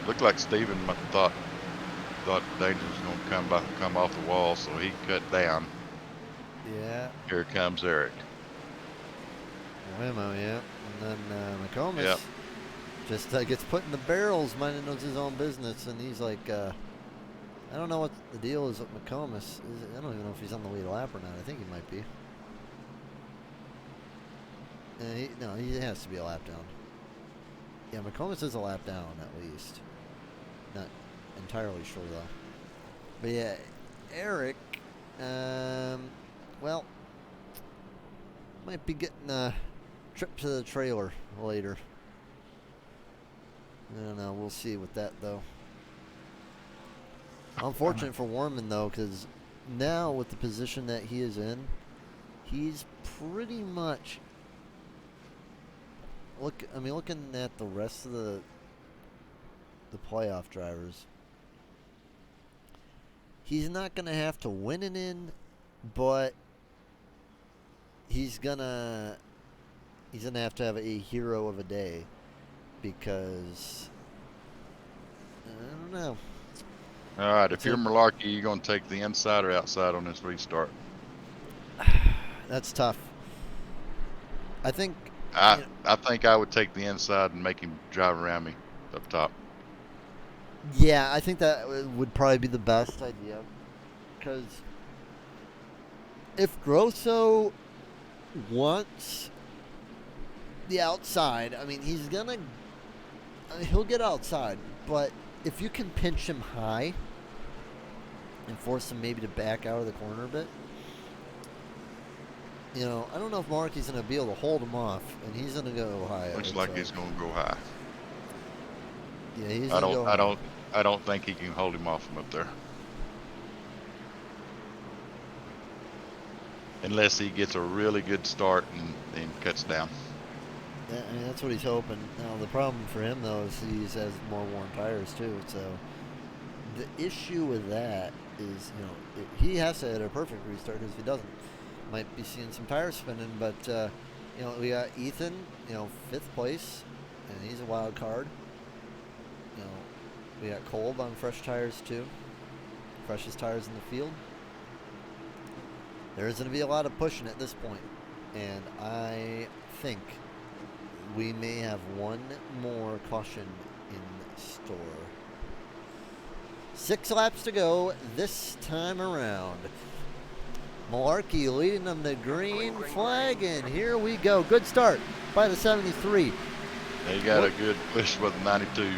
Looked like Steven thought Danger was going to come off the wall, so he cut down. Yeah. Here comes Eric. Whammo, yeah. And then McComas Yep. just gets put in the barrels, minding his own business, and he's like, I don't know what the deal is with McComas. I don't even know if he's on the lead lap or not. I think he might be. No, he has to be a lap down. Yeah, McComas is a lap down at least. Not entirely sure though. But yeah, Eric, well, might be getting a trip to the trailer later. I don't know. We'll see with that though. Unfortunate for Warman though, because now with the position that he is in, he's pretty much. Looking at the rest of the playoff drivers, he's not gonna have to win it in, but he's gonna have to have a hero of a day, because I don't know. All right, if you're Malarkey, you're going to take the inside or outside on this restart? That's tough. I think. I think I would take the inside and make him drive around me up top. Yeah, I think that would probably be the best idea, because if Grosso wants the outside, he'll get outside, but if you can pinch him high and force him maybe to back out of the corner a bit, I don't know if Markey's going to be able to hold him off, and he's going to go high. Looks like he's going to go high. Yeah, he's going to go high. I don't think he can hold him off from up there. Unless he gets a really good start and cuts down. Yeah, that's what he's hoping. Now, the problem for him, though, is he has more worn tires, too. So, the issue with that is, he has to hit a perfect restart, because if he doesn't, might be seeing some tires spinning. But, we got Ethan, 5th place, and he's a wild card. You know, we got Kolb on fresh tires too. Freshest tires in the field. There's going to be a lot of pushing at this point, and I think we may have one more caution in store. 6 laps to go this time around. Malarkey leading them to green flag, and here we go. Good start by the 73. They got a good push with the 92.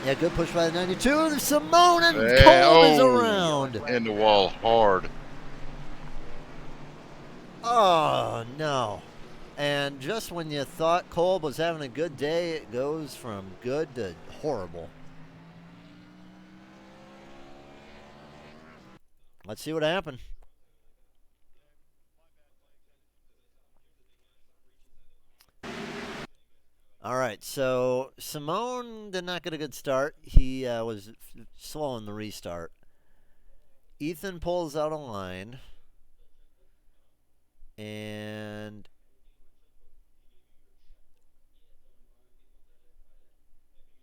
Yeah, good push by the 92. Simone and Yeah, Kolb is around. In the wall hard. Oh, no. And just when you thought Kolb was having a good day, it goes from good to horrible. Let's see what happened. All right, so Simone did not get a good start. He was slow in the restart. Ethan pulls out a line. And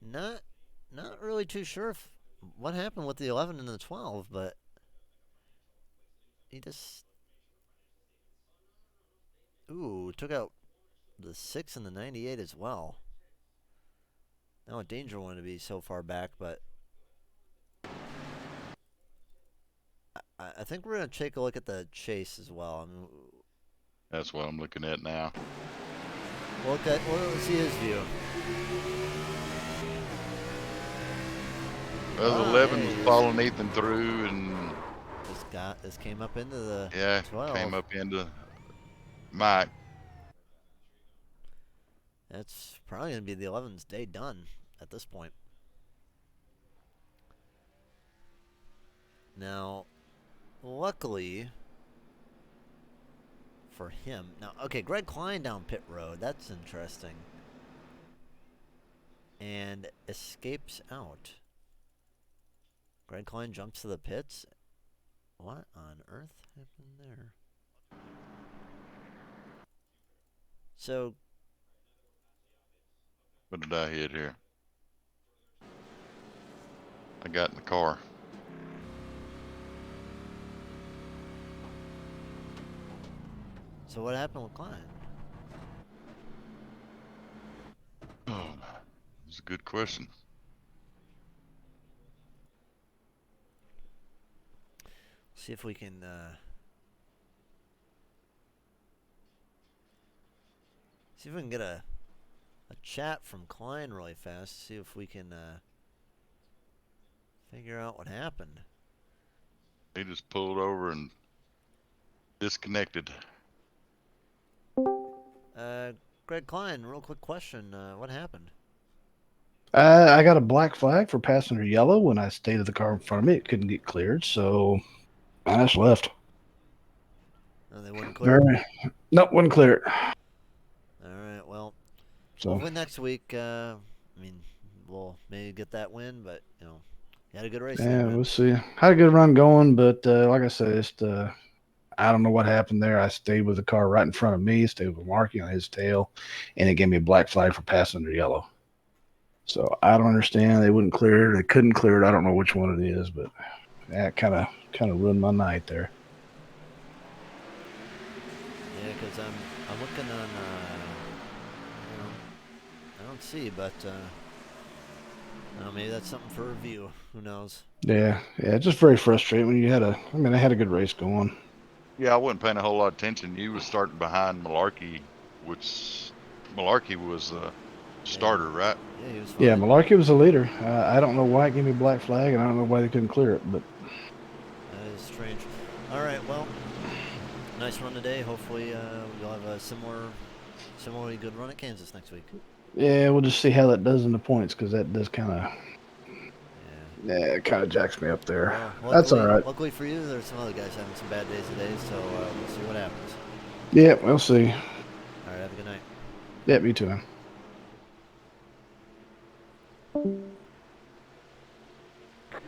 not really too sure if what happened with the 11 and the 12, but he just took out the 6 and the 98 as well. Now a danger one to be so far back, but I think we're going to take a look at the chase as well. I mean, That's what I'm looking at now. we'll see his view. Well, the 11 was following Ethan through, and This came up into the yeah, 12. came up into Mike. That's probably going to be the 11's day done at this point. Now, luckily for him. Now, okay, Greg Klein down pit road. That's interesting. And escapes out. Greg Klein jumps to the pits. What on earth happened there? So, What did I hit here? I got in the car. so what happened with Klein? Oh, that's a good question. See if we can get a chat from Klein really fast. See if we can figure out what happened. He just pulled over and disconnected. Greg Klein, real quick question. What happened? I got a black flag for passenger yellow when I stayed at the car in front of me. It couldn't get cleared, so I just left. Oh, they wouldn't clear it? Nope, wouldn't clear it. All right, well, So hopefully next week, I mean, we'll maybe get that win, but, you know, you had a good race. yeah, there, we'll man. see. Had a good run going, but like I said, just I don't know what happened there. I stayed with the car right in front of me, stayed with Marky on his tail, and it gave me a black flag for passenger yellow. So I don't understand. They wouldn't clear it. They couldn't clear it. I don't know which one it is, but that kind of ruined my night there. Yeah, because I'm looking on, you know, I don't see, but, I don't know, maybe that's something for review. Who knows? Yeah, just very frustrating when you had I had a good race going. Yeah, I wasn't paying a whole lot of attention. You was starting behind Malarkey, which Malarkey was a starter, right? Yeah, he was fine. Yeah, Malarkey was the leader. I don't know why it gave me a black flag, and I don't know why they couldn't clear it, but That is strange. All right, well, nice run today. Hopefully, you'll have a similarly good run at Kansas next week. yeah, we'll just see how that does in the points, because that does Yeah. it kind of jacks me up there. Well, That's all luckily- right. Luckily for you, there's some other guys having some bad days today, so we'll see what happens. Yeah, we'll see. All right, have a good night. Yeah, me too, man.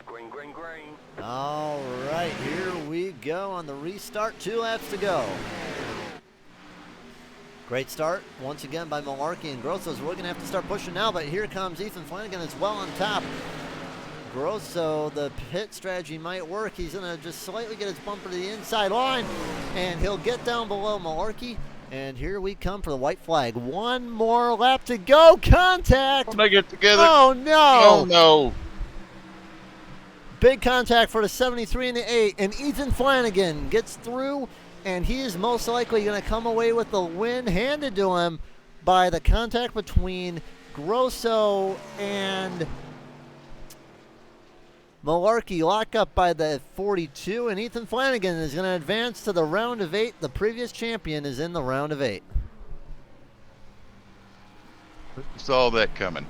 Green, green, green. All right, here we go on the restart. 2 laps to go. Great start once again by Malarkey and Grosso's. We're going to have to start pushing now, but here comes Ethan Flanagan as well on top. Grosso, the pit strategy might work. He's going to just slightly get his bumper to the inside line, and he'll get down below Malarkey. And here we come for the white flag. One more lap to go. Contact. When they get together. Oh, no. Oh, no. Big contact for the 73 and the 8. And Ethan Flanagan gets through, and he is most likely going to come away with the win handed to him by the contact between Grosso and Malarkey. Lock up by the 42, and Ethan Flanagan is going to advance to the round of 8. The previous champion is in the round of 8. Saw that coming.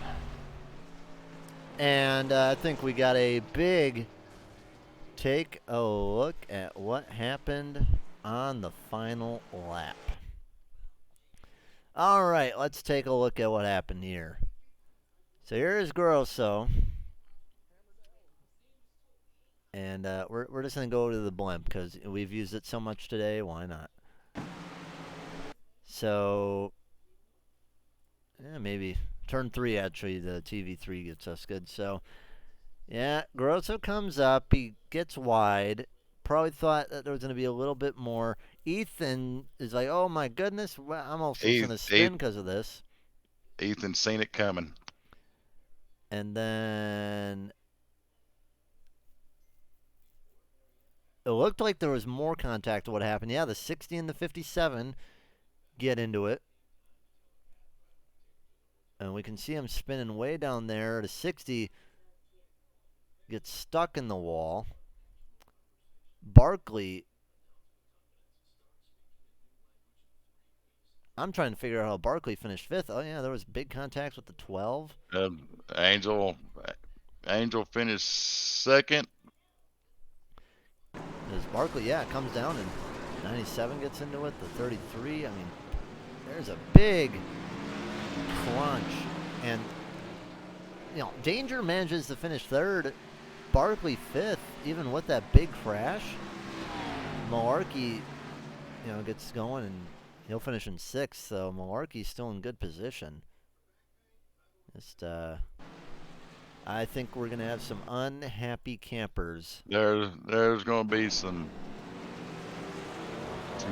And I think we got a big take a look at what happened on the final lap. All right, let's take a look at what happened here. So here's Grosso. And we're just going to go to the blimp because we've used it so much today. Why not? So, yeah, maybe turn 3, actually, the TV3 gets us good. So, yeah, Grosso comes up. He gets wide. Probably thought that there was going to be a little bit more. Ethan is like, oh, my goodness, I'm also going to spin because of this. Ethan seen it coming. And then it looked like there was more contact to what happened. Yeah, the 60 and the 57 get into it. And we can see him spinning way down there. The 60 gets stuck in the wall. Barkley, I'm trying to figure out how Barkley finished 5th. Oh, yeah, there was big contacts with the 12. Angel finished 2nd. There's Barkley, yeah, comes down and 97 gets into it. The 33, I mean, there's a big crunch. And, you know, Danger manages to finish 3rd. Barkley 5th, even with that big crash. Malarkey, you know, gets going and he'll finish in 6th. So Malarkey's still in good position. Just, I think we're going to have some unhappy campers. There's going to be some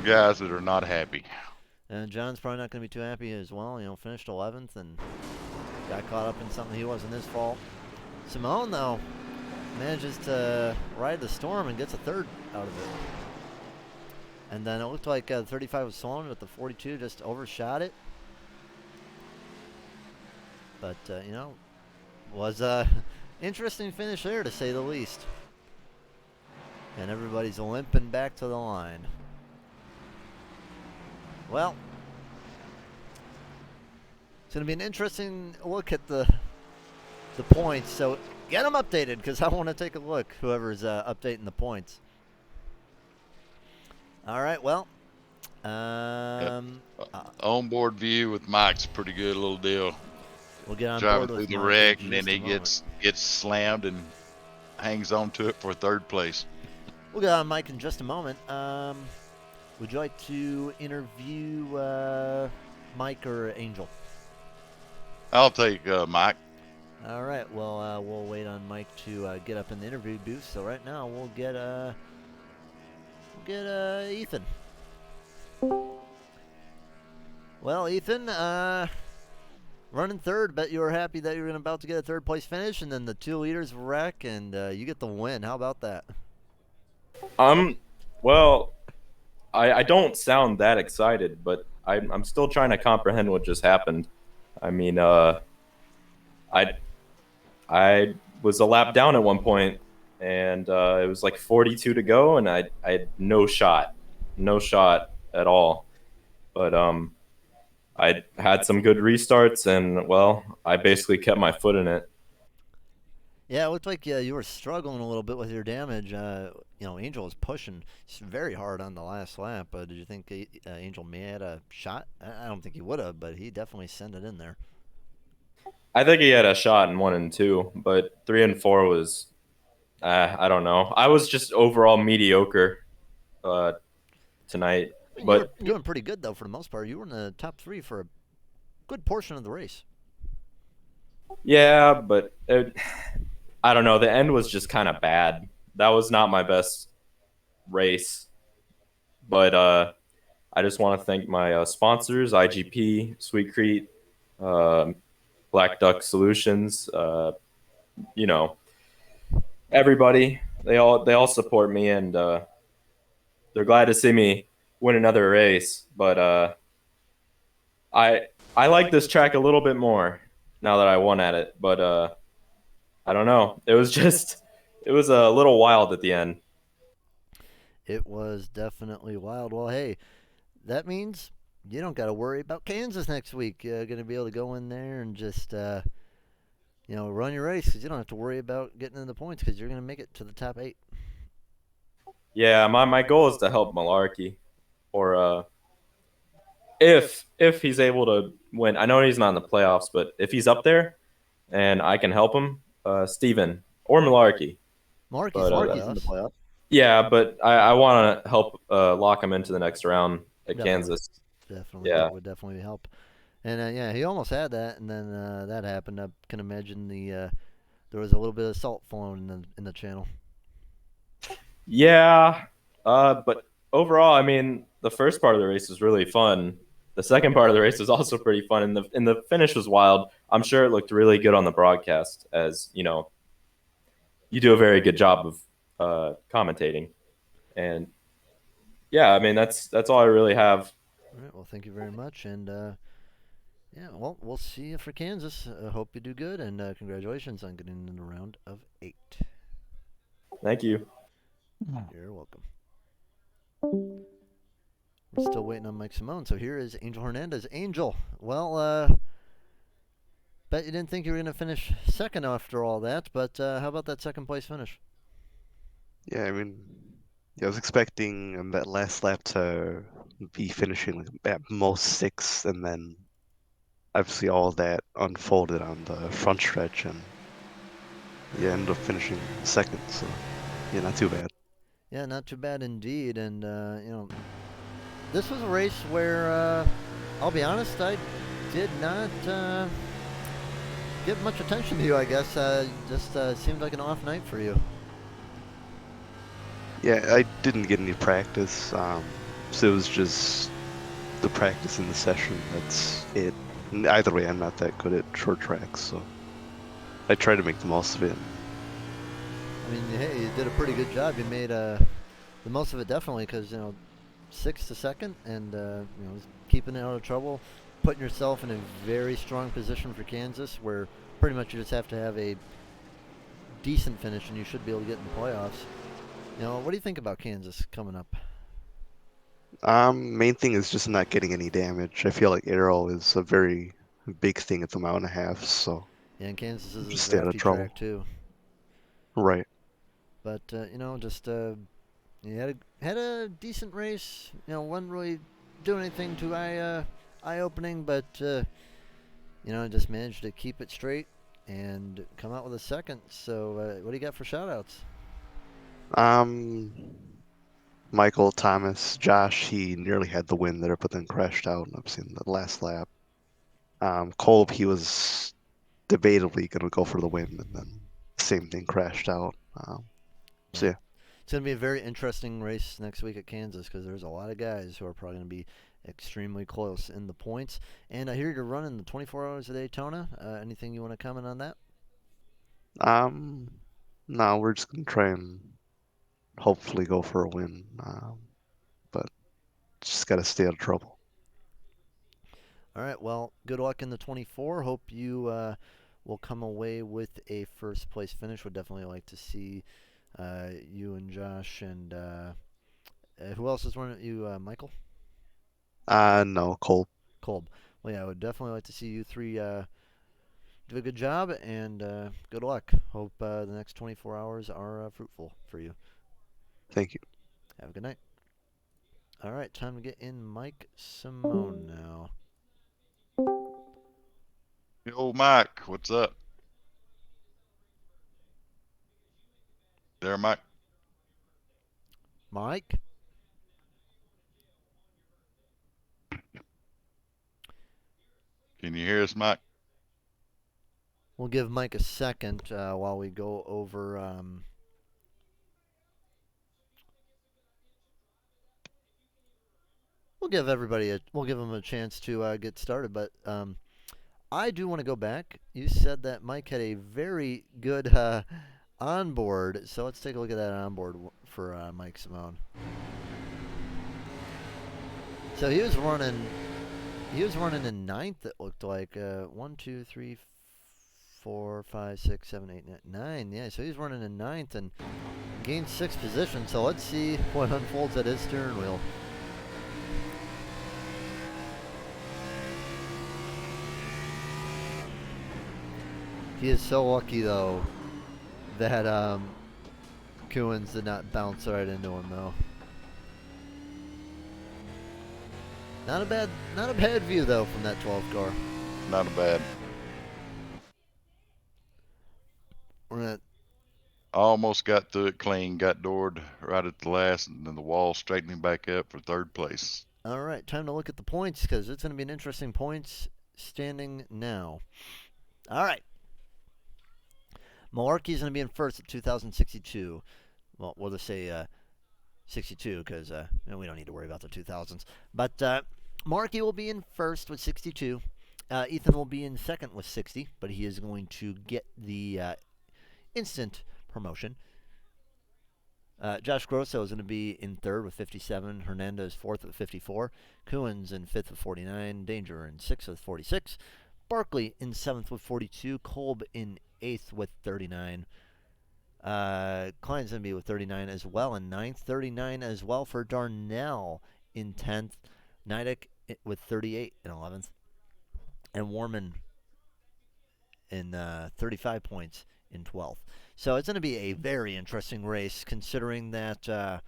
guys that are not happy. And John's probably not going to be too happy as well. You know, finished 11th and got caught up in something he wasn't his fault. Simone, though, manages to ride the storm and gets a 3rd out of it. And then it looked like the 35 was slowing, but the 42 just overshot it. But, you know, was a interesting finish there, to say the least. And everybody's limping back to the line. Well, it's going to be an interesting look at the points. So get them updated because I want to take a look, whoever's updating the points. All right, well. Onboard view with Mike's a pretty good little deal. We'll get on driving board with through the Mike wreck, in and then just a he moment. gets slammed and hangs on to it for 3rd place. We'll get on Mike in just a moment. Would you like to interview Mike or Angel? I'll take Mike. All right. Well, we'll wait on Mike to get up in the interview booth. So right now we'll get Ethan. Well, Ethan, running 3rd. Bet you were happy that you were about to get a 3rd place finish, and then the 2 leaders wreck, and you get the win. How about that? Well, I don't sound that excited, but I'm still trying to comprehend what just happened. I mean, I was a lap down at one point, and it was like 42 to go, and I had no shot at all. But I had some good restarts, and well, I basically kept my foot in it. Yeah, it looked like you were struggling a little bit with your damage. You know, Angel was pushing very hard on the last lap. Did you think Angel may have had a shot? I don't think he would have, but he definitely sent it in there. I think he had a shot in 1 and 2, but 3 and 4 was, I don't know. I was just overall mediocre tonight. You But were doing pretty good though for the most part. You were in the top 3 for a good portion of the race. yeah, but I don't know. The end was just kind of bad. That was not my best race. But I just want to thank my sponsors, IGP, Sweet Crete, uh, Black Duck Solutions. You know, everybody. They all support me, and they're glad to see me win another race. But I like this track a little bit more now that I won at it. But I don't know. It was a little wild at the end. It was definitely wild. Well, hey, that means you don't got to worry about Kansas next week. You're going to be able to go in there and just, run your race because you don't have to worry about getting in the points because you're going to make it to the top 8. Yeah, my goal is to help Malarkey, or if he's able to win. I know he's not in the playoffs, but if he's up there and I can help him, Steven or Malarkey. Marky's But in the playoffs. yeah, but I want to help lock him into the next round at Definitely. Kansas. Definitely. Yeah. That would definitely help. And yeah, he almost had that, and then that happened. I can imagine there was a little bit of salt flowing in the channel. Yeah, but overall, I mean, the first part of the race was really fun. The second part of the race was also pretty fun, and the finish was wild. I'm sure it looked really good on the broadcast, as you know, you do a very good job of commentating. And yeah, I mean, that's all I really have. All right. Well, thank you very much, and yeah, well, we'll see you for Kansas. Hope you do good, and congratulations on getting in the round of 8. Thank you. You're welcome. We're still waiting on Mike Simone, so here is Angel Hernandez. Angel, well, bet you didn't think you were going to finish second after all that, but how about that second place finish? Yeah, I mean, I was expecting that last lap to be finishing at most 6th, and then obviously all that unfolded on the front stretch, and you ended up finishing second. So yeah, not too bad. Yeah, not too bad indeed. And this was a race where I'll be honest, I did not give much attention to you. I guess just seemed like an off night for you. Yeah, I didn't get any practice, so it was just the practice in the session. That's it. Either way, I'm not that good at short tracks, so I try to make the most of it. I mean, hey, you did a pretty good job. You made the most of it definitely, because 6th to 2nd, and keeping it out of trouble, putting yourself in a very strong position for Kansas, where pretty much you just have to have a decent finish, and you should be able to get in the playoffs. What do you think about Kansas coming up? Main thing is just not getting any damage. I feel like aero is a very big thing at the mile and a half, so Yeah, and Kansas is just a stay out of drafty trouble. track too. Right. Just you had a decent race. Wasn't really doing anything too eye opening, but just managed to keep it straight and come out with a second. So what do you got for shoutouts? Michael, Thomas, Josh, he nearly had the win there, but then crashed out. I've seen the last lap. Kolb, he was debatably going to go for the win, and then same thing, crashed out. So yeah. It's going to be a very interesting race next week at Kansas because there's a lot of guys who are probably going to be extremely close in the points. And I hear you're running the 24 Hours of Daytona. Anything you want to comment on that? No, we're just going to try and hopefully go for a win. But just got to stay out of trouble. All right, well, good luck in the 24. Hope you will come away with a first place finish. Would definitely like to see you and Josh and who else is running you, Michael? No, Kolb. Kolb. Well, yeah, I would definitely like to see you three do a good job and good luck. Hope the next 24 hours are fruitful for you. Thank you. Have a good night. All right, time to get in Mike Simone now. Yo, Mike, what's up? There, Mike. Mike? Can you hear us, Mike? We'll give Mike a second while we go over. We'll give everybody we'll give them a chance to get started, but I do want to go back. You said that Mike had a very good onboard, so let's take a look at that onboard for Mike Simone. So he was running in ninth. It looked like 1, 2, 3, 4, 5, 6, 7, 8, 9. Yeah, so he's running in ninth and gained 6th position. So let's see what unfolds at his steering wheel. He is so lucky though that Coons did not bounce right into him though. Not a bad view though from that 12th car. Not a bad. Almost got through it clean, got doored right at the last, and then the wall straightening back up for 3rd place. All right, time to look at the points because it's going to be an interesting points standing now. All right. Malarkey's going to be in first at 2,062. Well, we'll just say 62 because we don't need to worry about the 2000s. But Malarkey will be in first with 62. Ethan will be in second with 60, but he is going to get the instant promotion. Josh Grosso is going to be in third with 57. Hernandez fourth with 54. Coons in fifth with 49. Danger in sixth with 46. Barkley in seventh with 42. Kolb in eighth with 39. Klein's going to be with 39 as well in ninth. 39 as well for Darnell in 10th. Nidek with 38 in 11th. And Warman in 35 points in 12th. So it's going to be a very interesting race considering that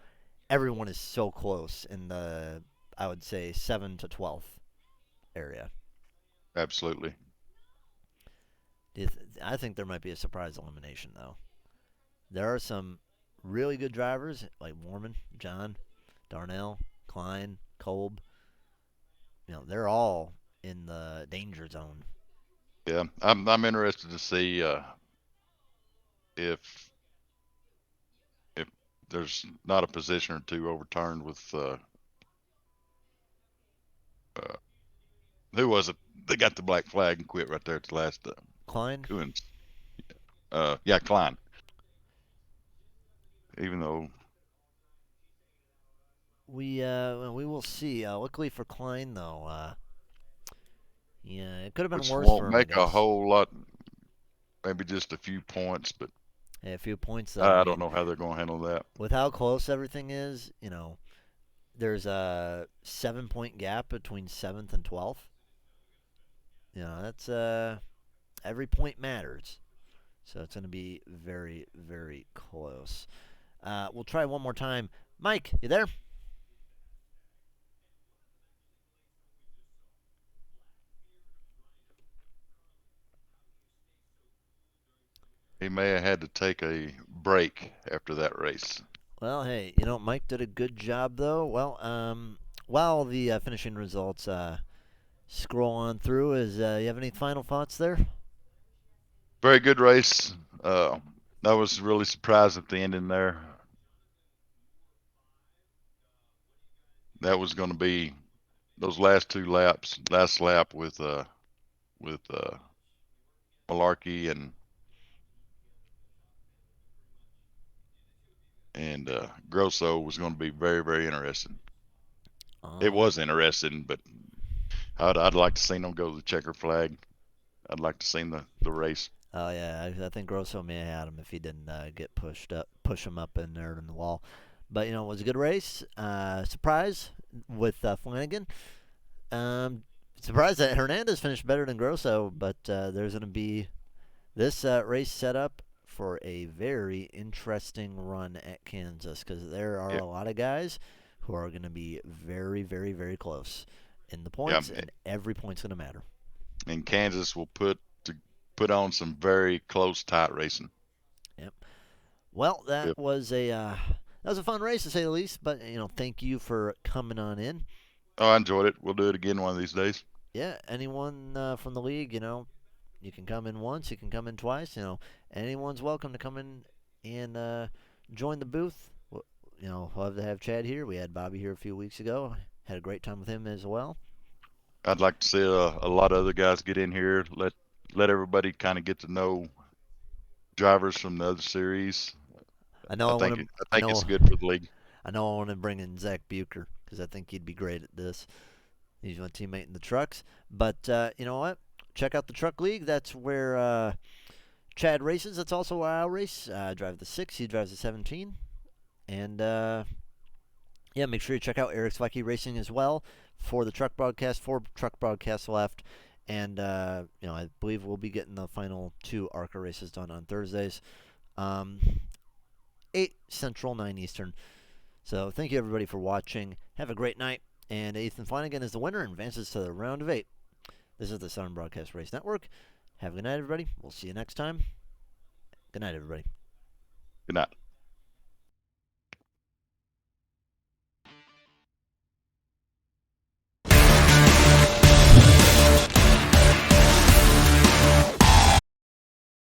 everyone is so close in the, I would say, 7 to 12th area. Absolutely. I think there might be a surprise elimination, though. There are some really good drivers like Warman, John, Darnell, Klein, Kolb. They're all in the danger zone. Yeah, I'm interested to see if there's not a position or two overturned with who was it? They got the black flag and quit right there at the last. Klein. Coons. Yeah, Klein. Even though we will see. Luckily for Klein, though, yeah, it could have been which worse won't for him. make a whole lot. Maybe just a few points, but a few points. Though, I don't know how they're going to handle that. With how close everything is, there's a 7-point gap between 7th and 12th. That's every point matters. So it's going to be very, very close. We'll try one more time. Mike, you there? He may have had to take a break after that race. Well, hey, Mike did a good job, though. Well, while the finishing results scroll on through, you have any final thoughts there? Very good race. I was really surprised at the ending there. That was going to be those last 2 laps. Last lap with Malarkey and Grosso was going to be very, very interesting. It was interesting, but I'd like to see them go to the checker flag. I'd like to see the race. Oh yeah, I think Grosso may have had him if he didn't get push him up in there in the wall. But it was a good race. Surprise with Flanagan. Surprised that Hernandez finished better than Grosso, but there's going to be this race set up for a very interesting run at Kansas because there are a lot of guys who are going to be very, very, very close in the points, and every point's going to matter. And Kansas will put on some very close, tight racing. Yep. Well, that was a fun race to say the least. But thank you for coming on in. Oh, I enjoyed it. We'll do it again one of these days. yeah, anyone from the league, you can come in once, you can come in twice. Anyone's welcome to come in and join the booth. Love to have Chad here. We had Bobby here a few weeks ago. Had a great time with him as well. I'd like to see a lot of other guys get in here. Let everybody kind of get to know drivers from the other series. I know I want to. I think it's good for the league. I know I want to bring in Zach Bucher because I think he'd be great at this. He's my teammate in the trucks. But you know what? Check out the Truck League. That's where Chad races. That's also where I race. I drive the 6. He drives the 17. And yeah, make sure you check out Eric Zweicke Racing as well for the truck broadcast. 4 truck broadcasts left. And I believe we'll be getting the final 2 ARCA races done on Thursdays. 8 Central, 9 Eastern. So thank you everybody for watching. Have a great night. And Ethan Flanagan is the winner and advances to the round of 8. This is the Southern Broadcast Race Network. Have a good night, everybody. We'll see you next time. Good night, everybody. Good night.